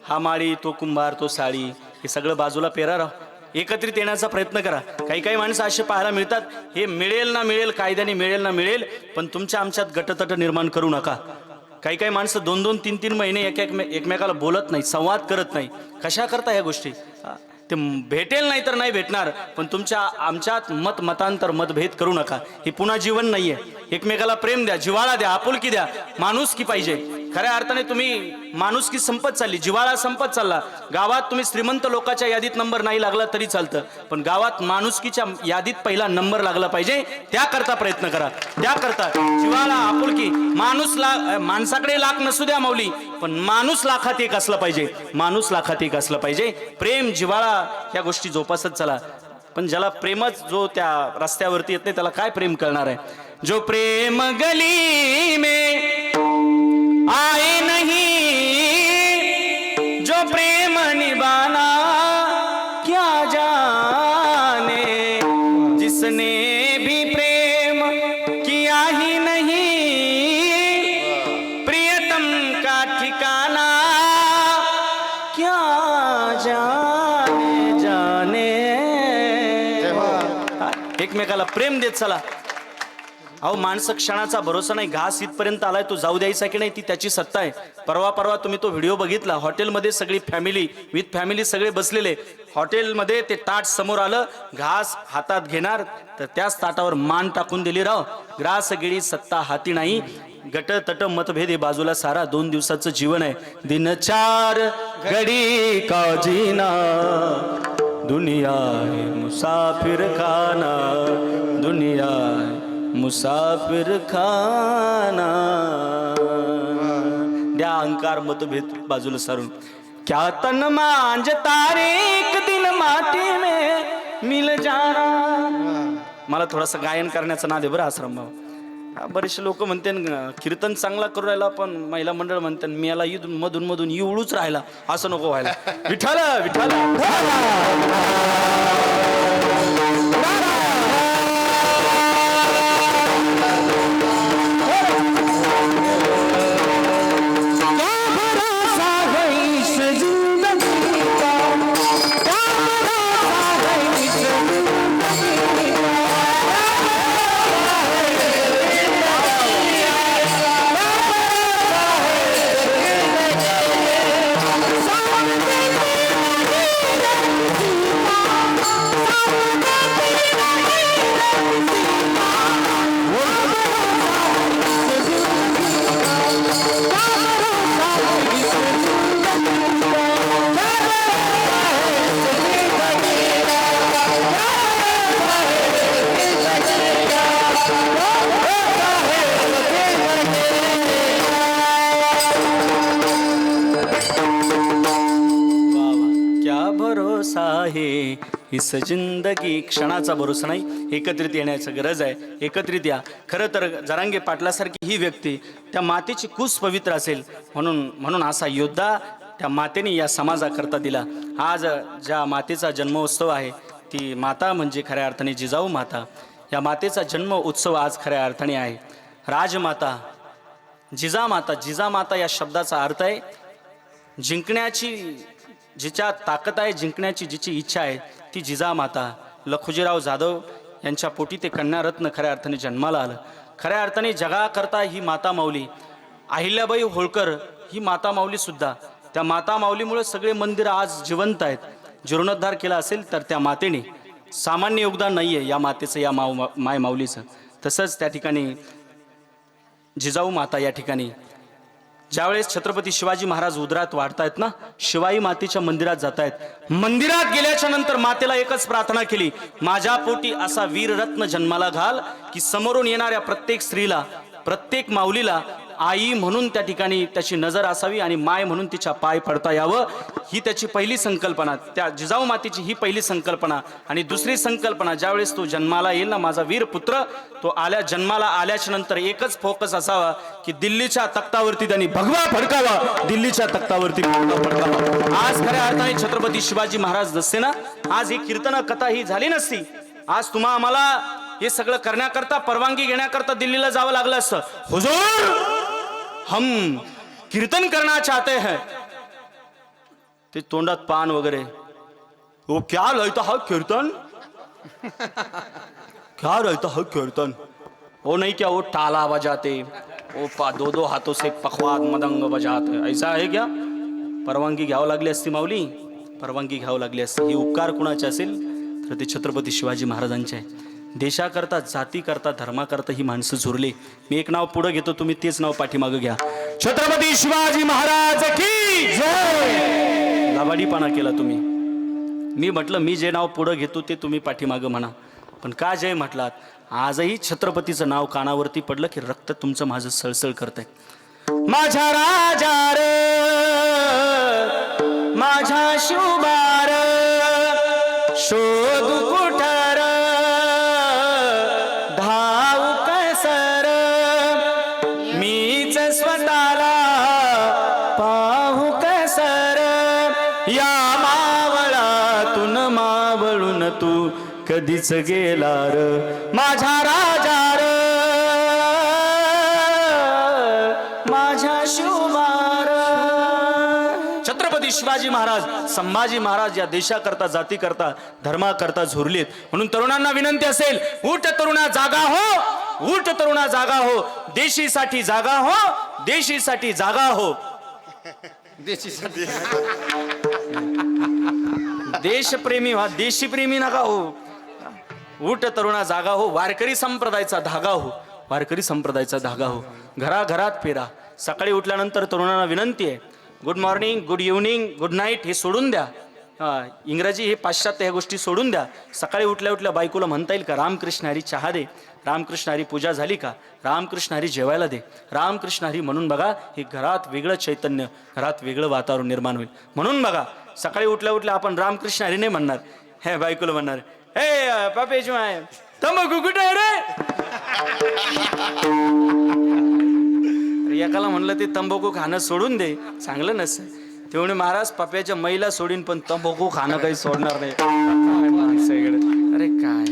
हा माळी, तो कुंभार, तो साळी, हे सगळं बाजूला पेरा राव. एकत्रित येण्याचा प्रयत्न करा. काही माणसं असे पाहायला मिळतात, हे मिळेल ना मिळेल, कायद्याने मिळेल ना मिळेल, पण तुमच्या आमच्यात गटतट निर्माण करू नका. काही माणसं 2-2, 3-3 महिने एकमेकाला बोलत नाही, संवाद करत नाही. कशा करता ह्या गोष्टी? ते भेटेल नाही तर नाही भेटणार, पण तुमच्या आमच्यात मतांतर मतभेद करू नका. हे पुन्हा जीवन नाहीये. एकमेकाला प्रेम द्या, जिव्हाळा द्या, आपुलकी द्या, माणुसकी पाहिजे. खऱ्या अर्थाने तुम्ही माणुसकी संपत चालली, जिव्हाळा संपत चालला. गावात तुम्ही श्रीमंत लोकांच्या यादीत नंबर नाही लागला तरी चालतं, पण गावात माणुसकीच्या यादीत पहिला नंबर लागला पाहिजे. त्याकरता प्रयत्न करा. त्याकरता जिव्हाळा, आपुलकी. माणसाकडे लाख नसू द्या माऊली, पण माणूस लाखात एक असलं पाहिजे. माणूस लाखात एक असलं पाहिजे. प्रेम, जिव्हाळा ह्या गोष्टी जोपासत चला. पण ज्याला प्रेमच जो त्या रस्त्यावरती येत नाही त्याला काय प्रेम करणार आहे? जो प्रेम गली में आए नहीं जो प्रेम निभाना, क्या जाने जिसने भी प्रेम किया ही नहीं प्रियतम का ठिकाना, क्या जाने जाने। एकमेकाला प्रेम देत चला. अहो माणसं क्षणाचा भरोसा नाही. घास इथपर्यंत आलाय तो जाऊ द्यायचा की नाही ती त्याची सत्ता आहे. परवा तुम्ही तो व्हिडिओ बघितला. हॉटेलमध्ये सगळी फॅमिली विथ फॅमिली सगळे बसलेले. हॉटेलमध्ये ते ताट समोर आलं, घास हातात घेणार तर त्याच ताटावर मान टाकून दिली. राव ग्रास गिळी सत्ता हाती नाही. गट तट मतभेदे बाजूला सारा. 2 दिवसाचं जीवन आहे. दिन 4 घडी का जीना, दुनिया है मुसाफिर खाना, दुनिया है मुसाफिर खाना. द्या अहंकार मतभेद बाजूला सारून. क्या तन मांझ तारे एक दिन माटी में मिल जाना. मला थोडासा गायन करण्याचा नाद आहे बरं आश्रम भाऊ. बरेचसे लोक म्हणते कीर्तन चांगला करू राहिला, पण महिला मंडळ म्हणते मी याला इथून मधून मधून इवळूच राहिला. असं नको व्हायला. विठ्ठल विठ्ठल आहे. इस जिंदगी क्षणाचा भरोसा नाही. एकत्रित येण्याची गरज आहे. एकत्रित या. खरं तर जरांगे पाटलासारखी ही व्यक्ती त्या मातेची कुस पवित्र असेल म्हणून असा योद्धा त्या मातेने या समाजाकरता दिला. आज ज्या मातेचा जन्मोत्सव आहे ती माता म्हणजे खऱ्या अर्थाने जिजाऊ माता. या मातेचा जन्म उत्सव आज खऱ्या अर्थाने आहे. राजमाता जिजामाता. जिजामाता या शब्दाचा अर्थ आहे जिंकण्याची जिच्या ताकद आहे, जिंकण्याची जिची इच्छा आहे ती जिजामाता. लखुजीराव जाधव यांच्या पोटी ते कन्यारत्न खऱ्या अर्थाने जन्माला आलं. खऱ्या अर्थाने जगाकरता ही माता माऊली. अहिल्याबाई होळकर ही माता माऊली सुद्धा. त्या माता माऊलीमुळे सगळे मंदिर आज जिवंत आहेत. जीर्णोद्धार केला असेल तर त्या मातेने. सामान्य योगदान नाही आहे या मातेचं, या माय माऊलीचं. तसंच त्या ठिकाणी जिजाऊ माता या ठिकाणी ज्यावेळेस छत्रपती शिवाजी महाराज उदरात वाढतायत ना, शिवाई मातेच्या मंदिरात जातायत. मंदिरात गेल्याच्या नंतर मातेला एकच प्रार्थना केली, माझ्या पोटी असा वीररत्न जन्माला घाल की समोरून येणाऱ्या प्रत्येक स्त्रीला, प्रत्येक माऊलीला आई म्हणून त्या ठिकाणी त्याची नजर असावी आणि माय म्हणून तिच्या पाय पडता यावं. ही त्याची पहिली संकल्पना. त्या जिजाऊ मातेची ही पहिली संकल्पना. आणि दुसरी संकल्पना, ज्यावेळेस तो जन्माला येईल ना माझा वीर पुत्र, तो जन्माला आल्याच्या नंतर एकच फोकस असावा की दिल्लीच्या तख्तावरती त्यांनी भगवा फडकावा, दिल्लीच्या तख्तावरती भगवा फडकावा. आज खऱ्या अर्थाने छत्रपती शिवाजी महाराज नसते ना, आज ही कीर्तन कथा ही झाली नसती. आज तुम्हा आम्हाला हे सगळं करण्याकरता, परवानगी घेण्याकरता दिल्लीला जावं लागलं असतं. हुजूर हम कीर्तन करना चाहते हैं. ते तोंडात पान वगैरे. वो क्या रहता है कीर्तन, क्या रहता है कीर्तन. वो नहीं क्या वो ताला बजाते, वो दो हाथों से पखवाद मदंग बजाते, ऐसा है क्या. परवानगी घ्यावं लागली असती माऊली, परवानगी घ्यावं लागली असती. ही उपकार कुणाचे असेल तर ते छत्रपती शिवाजी महाराजांचे आहे. देशाकरता, जातीकरता, धर्माकरता ही माणसं झुरली. मी एक नाव पुढे घेतो, तुम्ही तेच नाव पाठीमागे घ्या. छत्रपती शिवाजी महाराज की जय. लाबाडीपणा केला तुम्ही. मी म्हटलं मी जे नाव पुढे घेतो ते तुम्ही पाठीमागे म्हणा, पण का जय म्हटलात. आजही छत्रपतीचं नाव कानावरती पडलं की रक्त तुमचं माझं सळसळ करतंय. माझा राजा रे, माझा शुभार, शोध कुठार, धाव कसर, मीच स्वतःला कधीच गेला र माझा राजा र माझ्या शिवबार. छत्रपती शिवाजी महाराज संभाजी महाराज या देशाकरता जातीकरता धर्माकरता झुरलेत. म्हणून तरुणांना विनंती असेल, उठ तरुणा जागा हो, उठ तरुणा जागा हो, देशीसाठी जागा हो, देशीसाठी जागा हो. देशप्रेमी व्हा, देशीप्रेमी नका हो. उठ तरुणा जागा हो, वारकरी संप्रदायाचा धागा हो, वारकरी संप्रदायाचा धागा हो. घराघरात फिरा. सकाळी उठल्यानंतर तरुणांना विनंती आहे, good morning, good evening, good night हे सोडून द्या. इंग्रजी हे पाश्चात्य ह्या गोष्टी सोडून द्या. सकाळी उठल्या उठल्या बायकोला म्हणता येईल का, रामकृष्ण हरी चहा दे, रामकृष्ण हरी पूजा झाली का, रामकृष्ण हरी जेवायला दे, रामकृष्ण हरी म्हणून बघा, हे घरात वेगळं चैतन्य, घरात वेगळं वातावरण निर्माण होईल. म्हणून बघा, सकाळी उठल्या उठल्या आपण रामकृष्ण हरी नाही म्हणणार, हे बायकोला म्हणणार, हे पापेज माय तंबाखू कुठे आहे रे. एकाला म्हणलं ते तंबाखू खाणं सोडून दे, चांगलं नसतं. ते म्हणे महाराज पप्याच्या मैला सोडीन पण तंबाखू खाणं काही सोडणार नाही. अरे काय,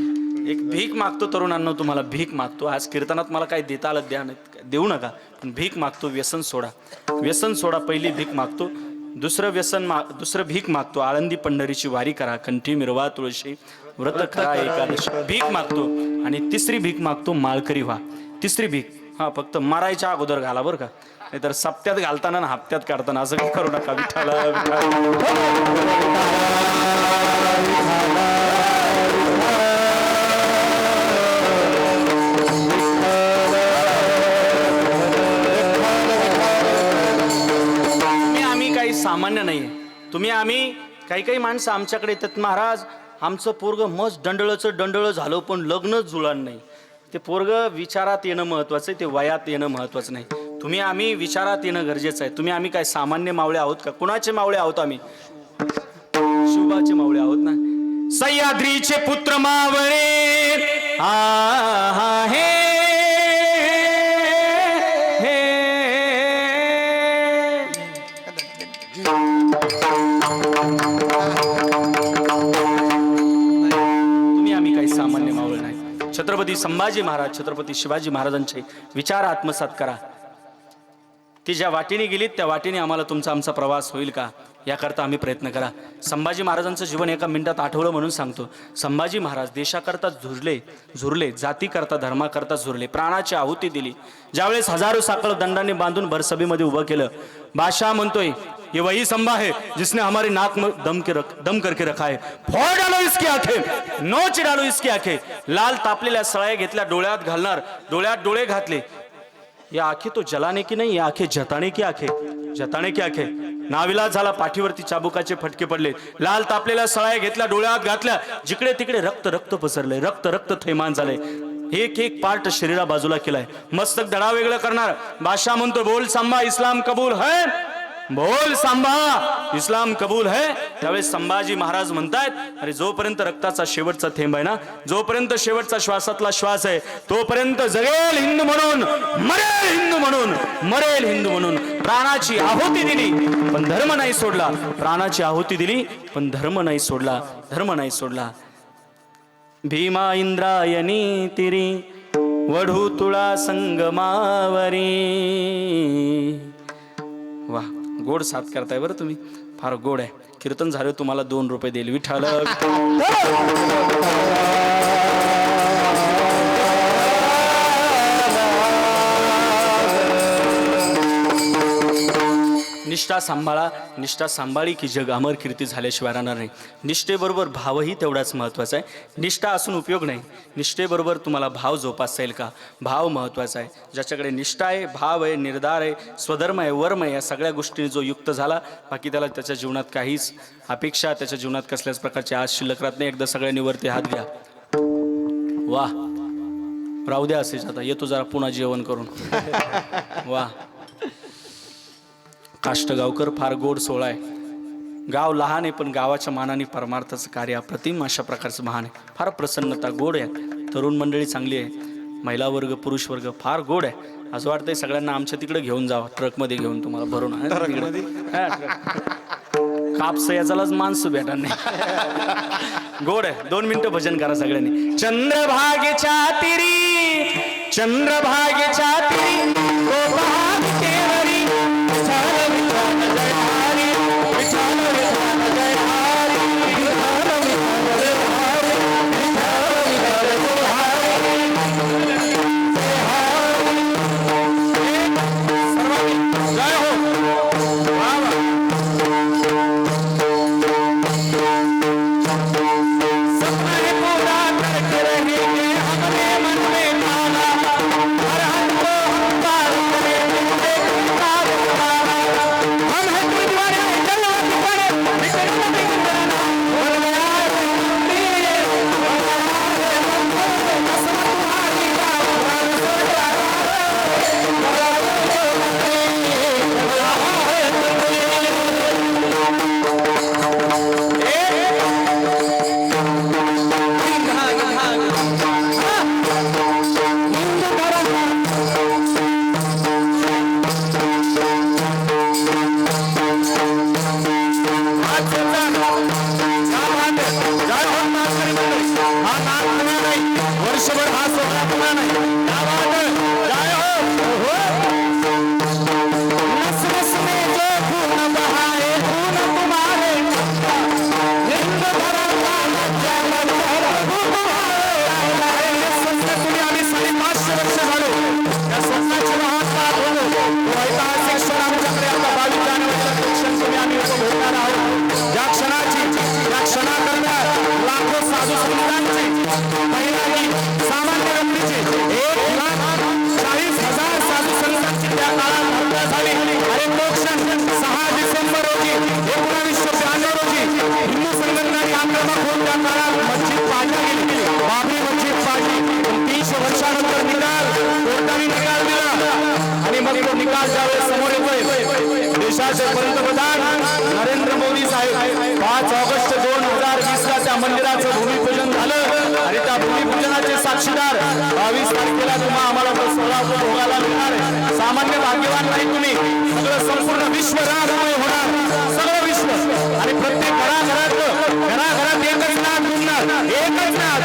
एक भीक मागतो तरुणांना, तुम्हाला भीक मागतो. आज कीर्तनात मला काही देता आलं द्या, देऊ नका, पण भीक मागतो. व्यसन सोडा, व्यसन सोडा. पहिली भीक मागतो. दुसरं भीक मागतो. आळंदी पंढरीची वारी करा, कंठी मिरवा तुळशी व्रत करा एकादशी. भीक मागतो. आणि तिसरी भीक मागतो, माळकरी व्हा. तिसरी भीक, हा फक्त मारायच्या अगोदर घाला बरं का, नाहीतर सप्त्यात घालताना ना हप्त्यात काढताना असं काही करू नका. विठाला आम्ही काही सामान्य नाहीये. तुम्ही आम्ही काही माणसं आमच्याकडे येतात, महाराज आमचं पोरग मस्त डंडळ झालं पण लग्नच जुळलं नाही. ते पोरग विचारात येणं महत्वाचं आहे, ते वयात येणं महत्वाचं नाही. तुम्ही आम्ही विचारात येणं गरजेचं आहे. तुम्ही आम्ही काय सामान्य मावळे आहोत का? कुणाचे मावळे आहोत आम्ही? शिवाचे मावळे आहोत ना. सह्याद्रीचे पुत्र मावळे आ हे तुम्ही आम्ही काही सामान्य मावळे नाही. छत्रपती संभाजी महाराज, छत्रपती शिवाजी महाराजांचे विचार आत्मसात करा. ती ज्या वाटेने गेलीत त्या वाटेने आम्हाला आमचा प्रवास होईल का, याकरता आम्ही प्रयत्न करा. संभाजी महाराजांचं जीवन एका मिनिटात आठवलं म्हणून सांगतो. संभाजी महाराज देशाकरता झुरले, जातीकरता धर्माकरता झुरले, प्राणाची आहुती दिली. ज्यावेळेस हजारो साखळ दंडाने बांधून भरसभेमध्ये उभं केलं, बादशाह म्हणतोय, ये वही संभा है जिसने हमारी नाक में दम करके रखा है, फोड़ डालो इसकी आंखें, नोच डालो इसकी आंखें. लाल तापलेल्या सळ्या घेतल्या, डोळ्यात घालणार, डोळ्यात डोळे घातले. या आंखें तो जलाने की नहीं, या आंखें जताने की आंखें, जताने की आंखें. नाविलाज झाला, पाठीवरती चाबुकाचे फटके पडले. लाल तापलेल्या सळ्या घेतल्या, डोळ्यात घातल्या, जिकडे तिकडे रक्त पसरले, रक्त थैमान झाले. एक पार्ट शरीरा बाजूला केलाय. मस्तक धडा वेगळं करणार. बादशाह म्हणतो, बोल सांबा इस्लाम कबूल है, बोल सांबा इस्लाम कबूल है. त्यावेळेस संभाजी महाराज म्हणतायत, अरे जोपर्यंत रक्ताचा शेवटचा थेंब आहे ना, जोपर्यंत शेवटचा श्वासातला श्वास आहे, तोपर्यंत जगेल हिंदू म्हणून, मरेल हिंदू म्हणून, मरेल हिंदू म्हणून. प्राणाची आहुती दिली पण धर्म नाही सोडला, प्राणाची आहुती दिली पण धर्म नाही सोडला, धर्म नाही सोडला. भीमा इंद्रायणी तिरी वढू तुळा संगमावरी. वा, गोड साथ करताय बरं तुम्ही, फार गोड आहे. कीर्तन झालं तुम्हाला 2 रुपये देईल. विठाल निष्ठा सांभाळा. निष्ठा सांभाळी की जग अमर कीर्ती झाल्याशिवाय राहणार नाही. निष्ठेबरोबर भावही तेवढाच महत्त्वाचा आहे. निष्ठा असून उपयोग नाही, निष्ठेबरोबर तुम्हाला भाव जोपासता येईल का, भाव महत्त्वाचा आहे. ज्याच्याकडे निष्ठा आहे, भाव आहे, निर्धार आहे, स्वधर्म आहे, वर्म आहे, या सगळ्या गोष्टींनी जो युक्त झाला, बाकी त्याला त्याच्या जीवनात काहीच अपेक्षा, त्याच्या जीवनात कसल्याच प्रकारची आज शिल्लक राहत नाही. एकदा सगळ्यांनी वरती हात घ्या. वा, राहू द्या असेच. आता येतो जरा पुन्हा जेवण करून. वा, काष्टगावकर फार गोड सोहळा आहे. गाव लहान आहे पण गावाच्या मानाने परमार्थाचं कार्य अप्रतिम अशा प्रकारचं महान आहे. फार प्रसन्नता, गोड आहे. तरुण मंडळी चांगली आहे, महिला वर्ग, पुरुष वर्ग फार गोड आहे. असं वाटतंय सगळ्यांना आमच्या तिकडे घेऊन जावं, ट्रकमध्ये घेऊन तुम्हाला भरून. कापस याचालाच माणसं भेटणार नाही. गोड आहे. 2 मिनिटं भजन करा सगळ्यांनी. चंद्रभागेच्या तिरी, चंद्रभागेच्या तिरी गोपाळ केवरी, विठ्ठल विठ्ठल जय हरी, विठ्ठल विठ्ठल जय हरी, विठ्ठल विठ्ठल जय हरी, विठ्ठल विठ्ठल जय हरी, जय हरी. सर्वांनी जय हो. वा वा. सपना है पूरा करके रहेंगे हमने मन में ठाना, हर हद को हम पार करेंगे एक बार हमारा. हम हैं गुरुद्वारे जलवा दीवाने, बिखरना बिखरना बोल गया रे कसम तुम्हारी का पुराण सोचा वर्षभर हा सोहळा पुन्हा नाही. जय हो. नस नस में जो खून बहाए खून तुम्हारे, हिंद धर्माला जन्म तुम्ही आम्ही 550 वर्ष झालो या स्वप्नाची महात्मा बोलू. तो ऐतिहासिक क्षण आमच्याकडे आता 22 जानेवारीला तो क्षण तुम्ही आम्ही उपभोगणार आहोत. ज्या क्षणाची त्या क्षणाकरता लाखो साधू संतांची महिलांनी सामान्य व्यक्तीची 1,40,000 साधू संतांची त्या काळात हत्या झाली. आणि तो क्षण 6 डिसेंबर रोजी 1992 रोजी हिंदू संघटनांनी आक्रमक होऊन त्या काळात मस्जिद पाडली गेली, बाबरी मस्जिद पाडली. 30 वर्षानंतर निकाल कोर्टाने निकाल दिला. आणि मग तो निकाल ज्यावेळेस समोर येतोय, देशाचे पंतप्रधान नरेंद्र मोदी साहेब 5 ऑगस्ट 2020 ला त्या मंदिराचं भूमिपूजन झालं. आणि त्या भूमिपूजनाचे साक्षीदार 22 तारखेला तुम्हा आम्हाला तो सोहळा भोगायला मिळणार आहे. सामान्य भाग्यवान नाही तुम्ही. सगळं संपूर्ण विश्व राममय होणार, सगळं विश्व. आणि प्रत्येक घराघरात एकच नाद गुंजणार, एकच नाद.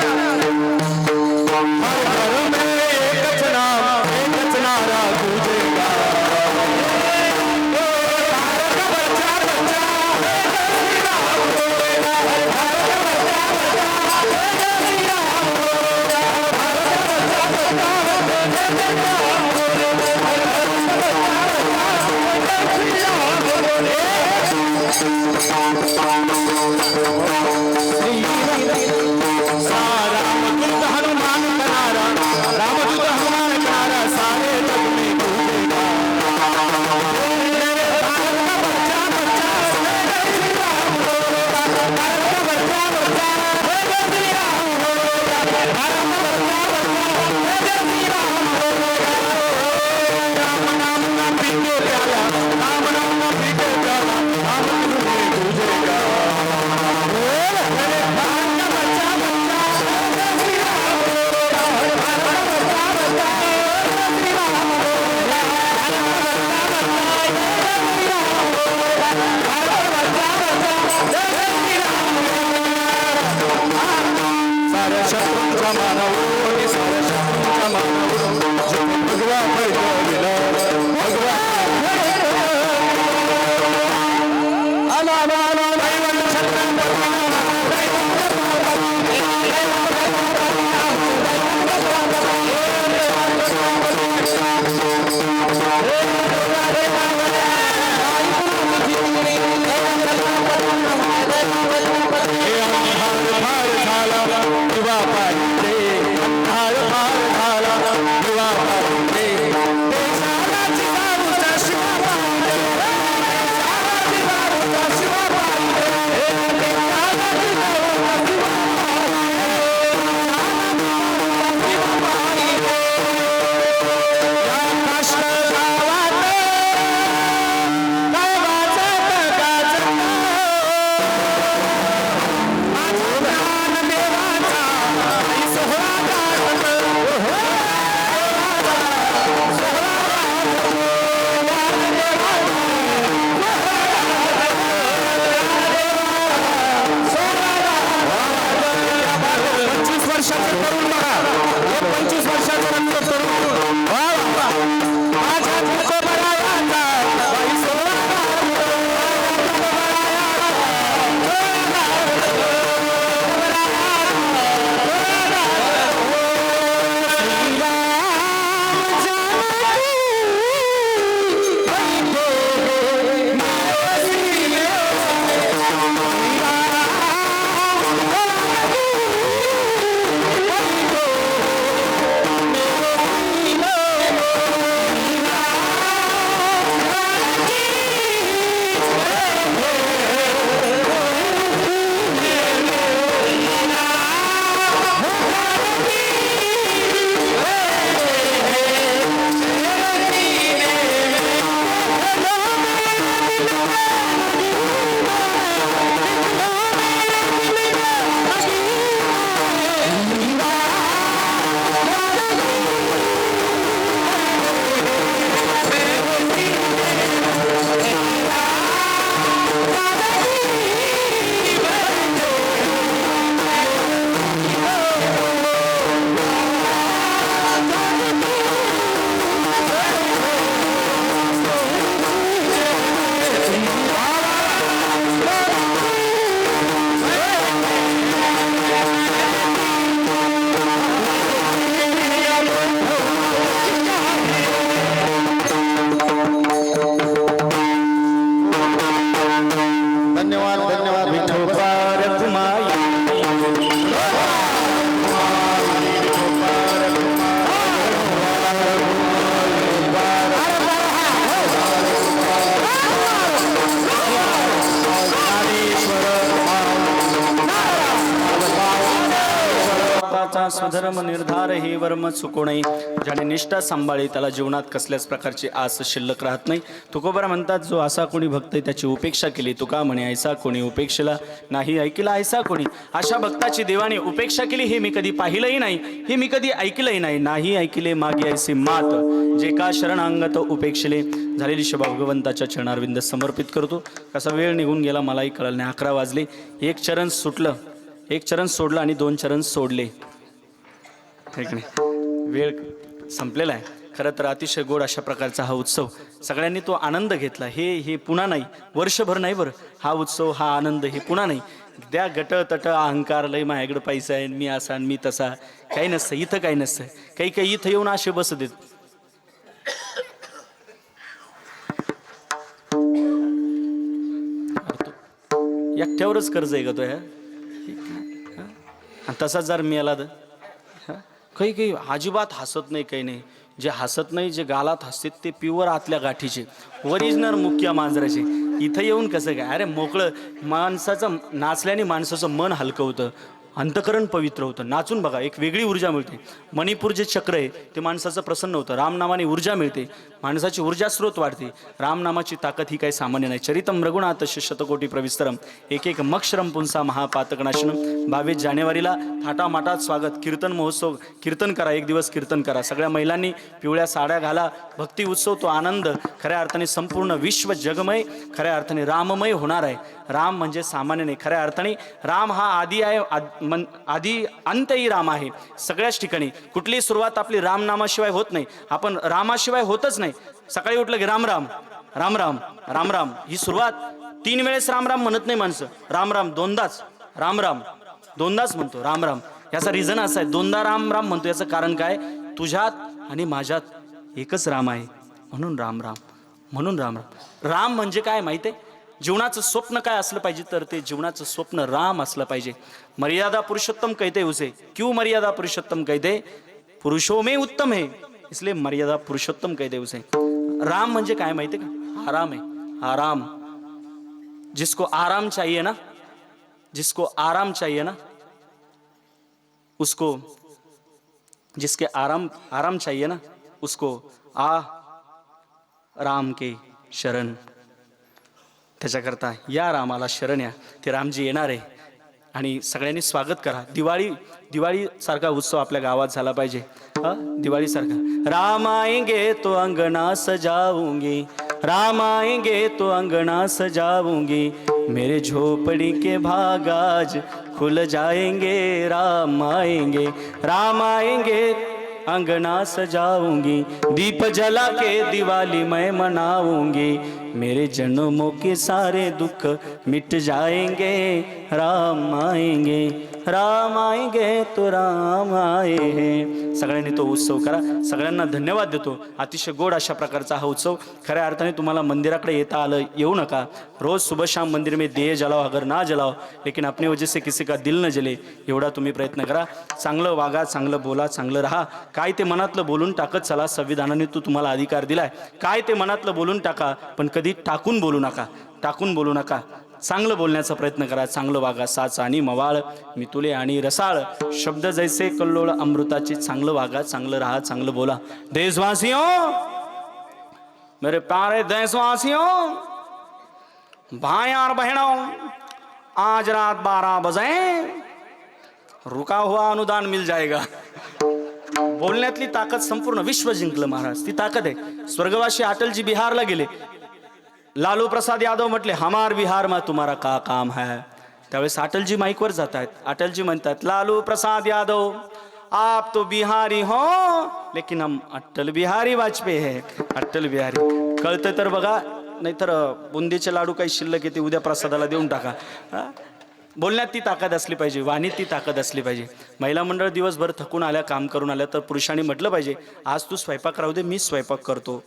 हर घर में एकच नाम, एकच नारा गूंजेगा. रामदूत हनुमान कनारा, रामदूत हनुमान कनारा, सारे जग में गूंजेगा. राम नाम ना पीके प्याला, राम नाम ना पीके प्याला, राम में गूंजेगा. साऱ्या शत्रूंचा मानव, साऱ्या शत्रूंचा मानव, भगवा गेला भगवा गावात बाबा स्वधर्म निर्धार हे वर्म चुको नाही. ज्याने निष्ठा सांभाळी त्याला जीवनात कसल्याच प्रकारची आस शिल्लक राहत नाही. तुकोबरा म्हणतात, जो असा कोणी भक्त आहे त्याची उपेक्षा केली. तुका म्हणे, ऐसा कोणी उपेक्षेला नाही ऐकला ऐसा कोणी. अशा भक्ताची देवाने उपेक्षा केली हे मी कधी पाहिलंही नाही, हे मी कधी ऐकलंही नाही. नाही ऐकले मागे ऐसे मात, जे का शरणांगत उपेक्षले. झालेली शोभा भगवंताच्या चरणारविंद समर्पित करतो. कसा वेळ निघून गेला मलाही कळलं नाही. 11 वाजले. एक चरण सुटलं, एक चरण सोडलं आणि 2 चरण सोडले. ठीक नाही, वेळ संपलेला आहे. खरं तर अतिशय गोड अशा प्रकारचा हा उत्सव, सगळ्यांनी तो आनंद घेतला. हे पुन्हा नाही, वर्षभर नाही बरं. हा उत्सव, हा आनंद हे पुन्हा नाही. त्या गट तट अहंकार, लय माझ्याकडे पैसा आहे, मी असा आणि मी तसा, काही नसतं इथं. काही नसतं. काही इथं येऊन असे बस देत. एकट्यावरच कर्ज आहे का तो ह्या? तसाच जर मिळाला तर काही अजिबात हसत नाही, काही नाही. जे हसत नाही, जे गालात हसते ते प्युअर आतल्या गाठीचे, ओरिजिनल मुख्य मांजराचे. इथं येऊन कसं काय? अरे मोकळं. माणसाचं नाचल्याने माणसाचं मन हलकं होतं, अंतकरण पवित्र होतं. नाचून बघा, एक वेगळी ऊर्जा मिळते. मणिपूर जे चक्र आहे ते माणसाचं प्रसन्न होतं. रामनामाने ऊर्जा मिळते, माणसाची ऊर्जा स्रोत वाढते. रामनामाची ताकद ही काही सामान्य नाही. चरितम रघुनाथ शतकोटी प्रविस्तरम, एक एक मक्षरम पुंसा महापातकनाशनम. 22 जानेवारीला थाटामाटात स्वागत. कीर्तन महोत्सव, कीर्तन करा, एक दिवस कीर्तन करा. सगळ्या महिलांनी पिवळ्या साड्या घाला. भक्ती उत्सव, तो आनंद खऱ्या अर्थाने संपूर्ण विश्व जगमय, खऱ्या अर्थाने राममय होणार आहे. राम म्हणजे सामान्य नाही. खऱ्या अर्थाने राम हा आदी आहे, आधी अंतही राम आहे. सगळ्याच ठिकाणी कुठलीही सुरुवात आपली रामनामाशिवाय होत नाही. आपण रामाशिवाय होतच नाही. सकाळी उठलं की राम राम राम राम राम राम ही सुरुवात. 3 वेळेस राम राम म्हणत नाही माणसं. राम राम दोनदाच, राम राम दोनदाच म्हणतो. राम राम याचा रिझन असा आहे, दोनदा राम राम म्हणतो. याचं कारण काय? तुझ्यात आणि माझ्यात एकच राम आहे, म्हणून राम राम, म्हणून राम राम. राम म्हणजे काय माहिती आहे? जीवनाचं स्वप्न काय असलं पाहिजे? तर ते जीवनाचं स्वप्न राम असलं पाहिजे. मर्यादा पुरुषोत्तम कहते उसे. क्यों मर्यादा पुरुषोत्तम कहते? पुरुषों में उत्तम है, इसलिए मर्यादा पुरुषोत्तम कहते उसे. राम म्हणजे काय माहिती का? आराम आहे, आराम. जिसको आराम चाहिए ना, जिसको आराम चाहिए ना, उसको, जिसके आराम चाहिए ना, उसको आ राम के शरण. त्याच्याकरता या रामाला शरण या. ते रामजी येणार आहे आणि सगळ्यांनी स्वागत करा. दिवाळी सारखा उत्सव आपल्या गावात झाला पाहिजे. दिवाळी सारखा. राम आएंगे तो अंगना सजाऊंगी, राम आएंगे तो अंगना सजाऊंगी, मेरे झोपड़ी के भाग आज खुल जाएंगे. राम आएंगे, राम आएंगे अंगना सजाऊंगी, दीप जला के दिवाली मैं मनाऊंगी, मेरे जन्मों के सारे दुख मिट जाएंगे. राम आएंगे, राम आएंगे तो राम आए हैं. सगळ्यांनी तो उत्सव करा. सगळ्यांना धन्यवाद देतो. अतिशय गोड अशा प्रकारचा हा उत्सव. खऱ्या अर्थाने तुम्हाला मंदिराकडे येता आलं, येऊ नका. रोज सुबह शाम मंदिर में दिए जलाओ, अगर ना जलाओ लेकिन अपनी वजह से किसी का दिल न जले, एवढा तुम्ही प्रयत्न करा. चांगलं वागा, चांगलं बोला, चांगलं राहा. काय ते मनातलं बोलून टाकत चला. संविधानाने तो तुम्हाला अधिकार दिलाय. काय ते मनातलं बोलून टाका, पण कधी टाकून बोलू नका, टाकून बोलू नका. चांगलं बोलण्याचा प्रयत्न करा. चांगलं वागा. साच आणि मवाळ, मितुले आणि रसाळ, शब्द जैसे कल्लोळ अमृताचे. चांगलं वागा, चांगलं राहा, चांगलं बोला. देशवासियों, मेरे प्यारे देशवासियों, भाई और बहनों, आज रात 12 बजे रुका हुआ अनुदान मिल जाएगा. बोलण्यातली ताकद संपूर्ण विश्व जिंकलं महाराज. ती ताकद आहे. स्वर्गवासी अटलजी बिहारला गेले. लालू प्रसाद यादव म्हटले, हमार बिहार में तुम्हारा का काम है. त्यावेळेस अटलजी माईकवर जात आहेत. अटलजी म्हणतात, लालू प्रसाद यादव आप तो बिहारी हो, लेकिन हम अटल बिहारी वाजपेयी है. अटल बिहारी कळतं तर बघा, नाहीतर बुंदीचे लाडू काही शिल्लक येते उद्या प्रसादाला देऊन टाका. बोलण्यात ती ताकद असली पाहिजे, वाणीत ती ताकद असली पाहिजे. महिला मंडळ दिवसभर थकून आल्या, काम करून आल्या, तर पुरुषांनी म्हटलं पाहिजे, आज तू स्वयंपाक राहू दे, मी स्वयंपाक करतो.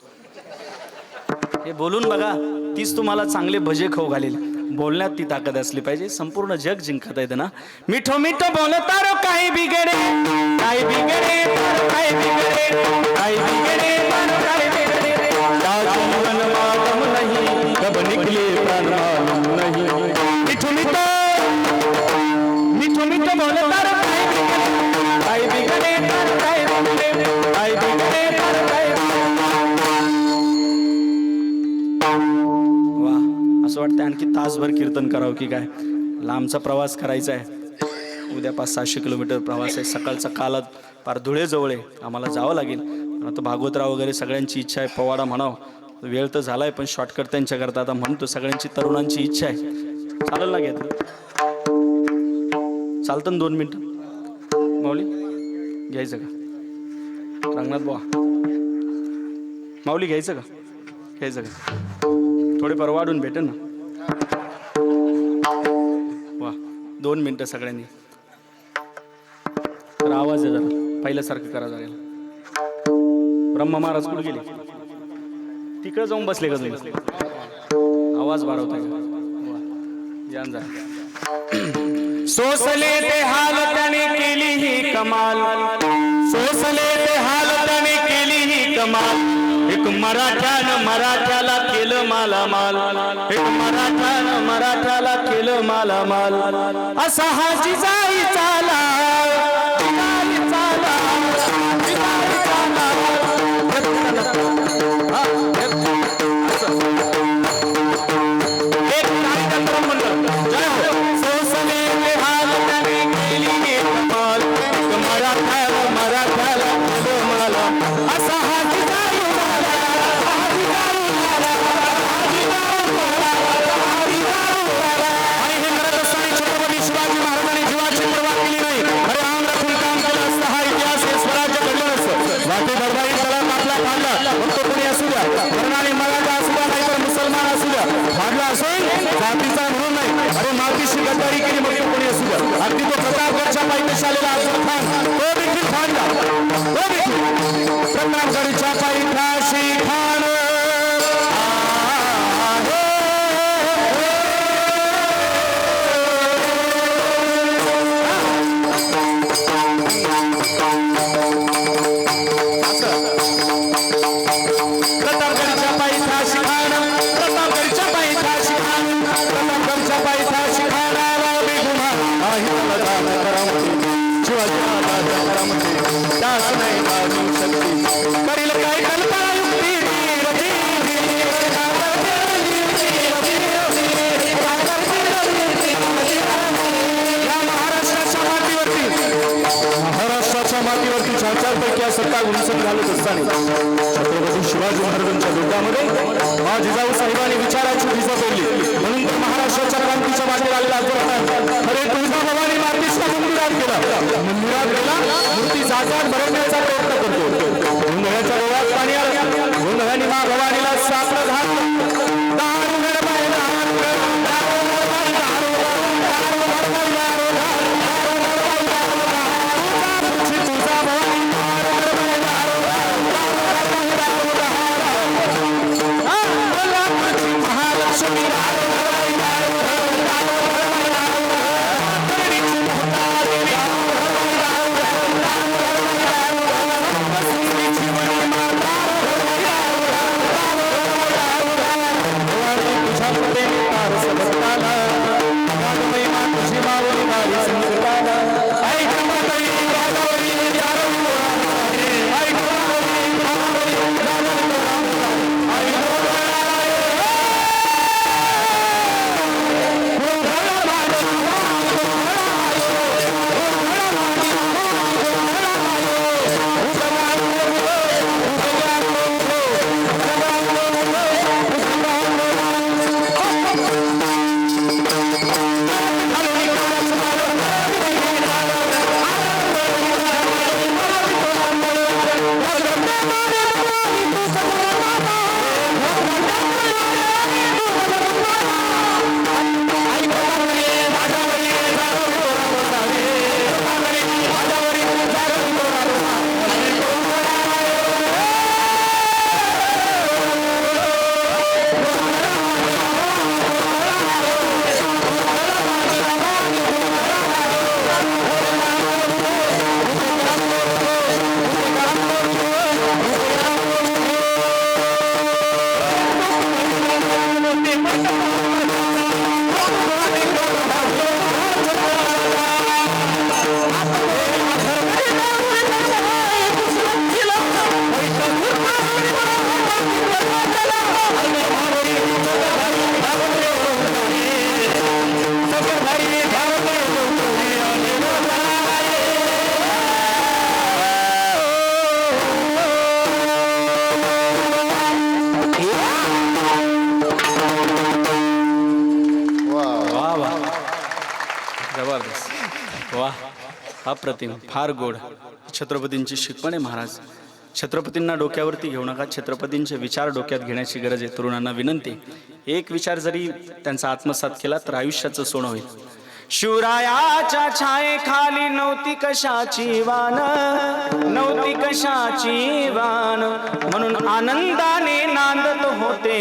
हे बोलून बघा, तीच तुम्हाला चांगले भजे खाऊ घालेल. बोलण्यात ती ताकद असली पाहिजे. संपूर्ण जग जिंकत येतं ना. मिठो मिठो बोलता रो, काही बिगडे, काही बिगडे, काही बिगडे, काही बिगडे, काही बिगडे, मन मालूम नहीं कब निकले प्राण मालूम नहीं. मिठो मिठो, मिठो मिठो बोलता रो, काही बिगडे, काही असं वाटतं आणखी तासभर कीर्तन करावं की काय. लांबचा प्रवास करायचा आहे. उद्या 500-600 किलोमीटर प्रवास आहे. सकाळचा कालात पार धुळेजवळ आहे, आम्हाला जावं लागेल. आता भागवतराव वगैरे सगळ्यांची इच्छा आहे पोवाडा म्हणावं. वेळ तर झाला आहे पण शॉर्टकट त्यांच्याकरता आता म्हणतो. सगळ्यांची तरुणांची इच्छा आहे. चालेल ना घेतलं चालतं ना 2 मिनटं. माऊली घ्यायचं का रंगनाथ बुवा? माऊली घ्यायचं का घ्यायचं का? थोडेफार वाढून भेटेल ना. वा 2 मिनटं सगळ्यांनी. तर आवाज आहे जरा पहिल्यासारखं करा जरा. ब्रह्मा महाराज कुठे गेले? तिकडे जाऊन बसले का तुम्ही? आवाज वाढवताय का? यान जा. सोसले ते हाल त्याने केली ही कमाल. सोसले ते हाल त्याने केली ही कमाल. एक मराठ्याला केलं मालामाल. एक मराठ्याला केलं मालामाल. असा हा जिजाई चाला. जातीचा म्हणून नाही, अरे मातीशी गद्दारी केली मग कोणी असू द्या. अगदी तो प्रतापगडच्या पायथ्याशी आलेला अफजल खान तो देखील फाडला. तो देखील प्रतापगडच्या पायथ्याशी खान प्रतापगडच्या पायथ्याशी खान प्रतापगडच्या पायथ्याशी खान प्रतापगडच्या पायथ्याशी खानाला बेगुन्हा आहे बलिदान करावं. शिवाजी महाराजांच्या करामध्ये त्यास नाही मानू शकते. करील काय कल्पना युक्ती या महाराष्ट्राच्या मातीवरती 4 पैकी सत्ता उंचत घालत असताना छत्रपती शिवाजी महाराजांच्या डोक्यामध्ये हा जिजाऊ साहेबांनी विचाराची दिशा पेरली. म्हणून तर महाराष्ट्राच्या क्रांतीच्या वाटेवर आलेला अरे तुळजाभवानी मातीचा मंदिरात गेला. मंदिरात गेला मूर्ती जागात भरवण्याचा प्रयत्न करतो. गोंधळाच्या डोळ्यात पाणी आलं. गोंधळाने मा भवानीला सापडं घातलं. अप्रतिम, फार गोड. छत्रपतींची शिकवण आहे महाराज. छत्रपतींना डोक्यावरती घेऊ नका, छत्रपतींचे विचार डोक्यात घेण्याची गरज आहे. तरुणांना विनंती, एक विचार जरी त्यांचा आत्मसात केला तर आयुष्याचं सोनं होईल. शिवरायाच्या छायेखाली नव्हती कशाची वान, नव्हती कशाची वान, म्हणून आनंदाने नांदत होते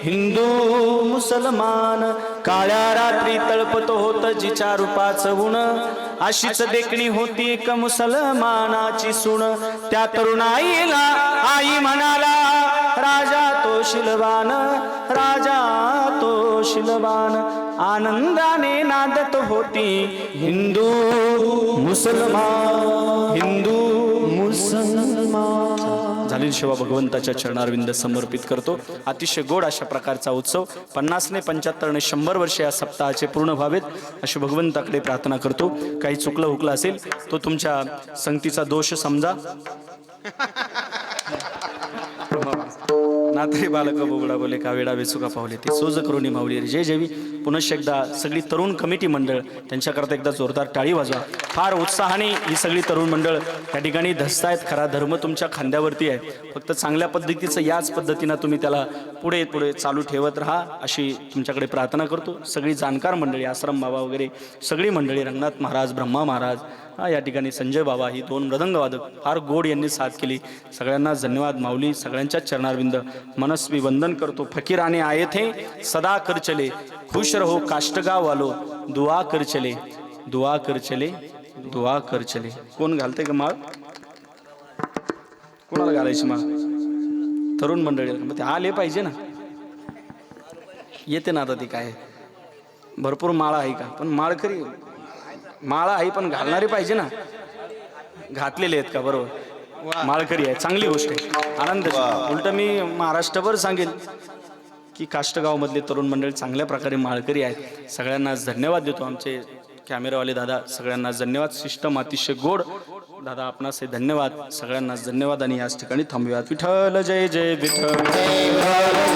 हिंदू मुसलमान. काळ्या रात्री तळपत होत जिच्या रूपाचं गुण, अशीच देखणी होती एक मुसलमानाची सून. त्या तरुणाईला आई म्हणाला, राजा तो शिलवान, राजा तो शिलवान. आनंदाने नांदत होती हिंदू मुसलमान, हिंदू मुसलमान. झालेली सेवा भगवंताच्या चरणारविंद समर्पित करतो. अतिशय गोड अशा प्रकारचा उत्सव 50 ने 75 ने 100 वर्ष या सप्ताहाचे पूर्ण व्हावेत अशी भगवंताकडे प्रार्थना करतो. काही चुकलं हुकलं असेल तो तुमच्या संगतीचा दोष समजा. नाथरे बालक बोगडा बोले का वेडा वेचुका पावले ते सोज करुणी माऊली रे जय जयवी. पुनश्च एकदा सगळी तरुण कमिटी मंडळ त्यांच्याकरता एकदा जोरदार टाळी वाजवा. फार उत्साहाने ही सगळी तरुण मंडळ त्या ठिकाणी धसतायत. खरा धर्म तुमच्या खांद्यावरती आहे. फक्त चांगल्या पद्धतीचं याच पद्धतीनं तुम्ही त्याला पुढे पुढे चालू ठेवत राहा अशी तुमच्याकडे प्रार्थना करतो. सगळी जाणकार मंडळी, आश्रम बाबा वगैरे सगळी मंडळी, रंगनाथ महाराज, ब्रह्मा महाराज, या ठिकाणी संजय बाबा, ही 2 मृदंग वादक फार गोड यांनी साथ केली. सगळ्यांना धन्यवाद माऊली. सगळ्यांच्या चरणारविंद मनस्वी वंदन करतो. फकीराने आये थे सदा कर चले, खुश रहो काष्टगाव वालो, दुआ कर चले, दुआ कर चले, दुआ कर चले. कोण घालते का माळ? कोणाला घालायची माळ? तरुण मंडळी. मग ते आले पाहिजे ना. येते ना आता ती काय भरपूर माळा आहे का? पण माळकरी माळा आहे पण घालणारे पाहिजे ना. घातलेले आहेत का? बरोबर, माळकरी आहे, चांगली गोष्ट आहे, आनंदाची. उलट मी महाराष्ट्रभर सांगेल की काष्टगाव मधले तरुण मंडळ चांगल्या प्रकारे माळकरी आहेत. सगळ्यांना धन्यवाद देतो. आमचे कॅमेरावाले दादा, सगळ्यांना धन्यवाद. सिस्टम अतिशय गोड दादा, आपणास धन्यवाद. सगळ्यांना धन्यवाद आणि याच ठिकाणी थांबूयात. विठ्ठल जय जय विठ्ठल.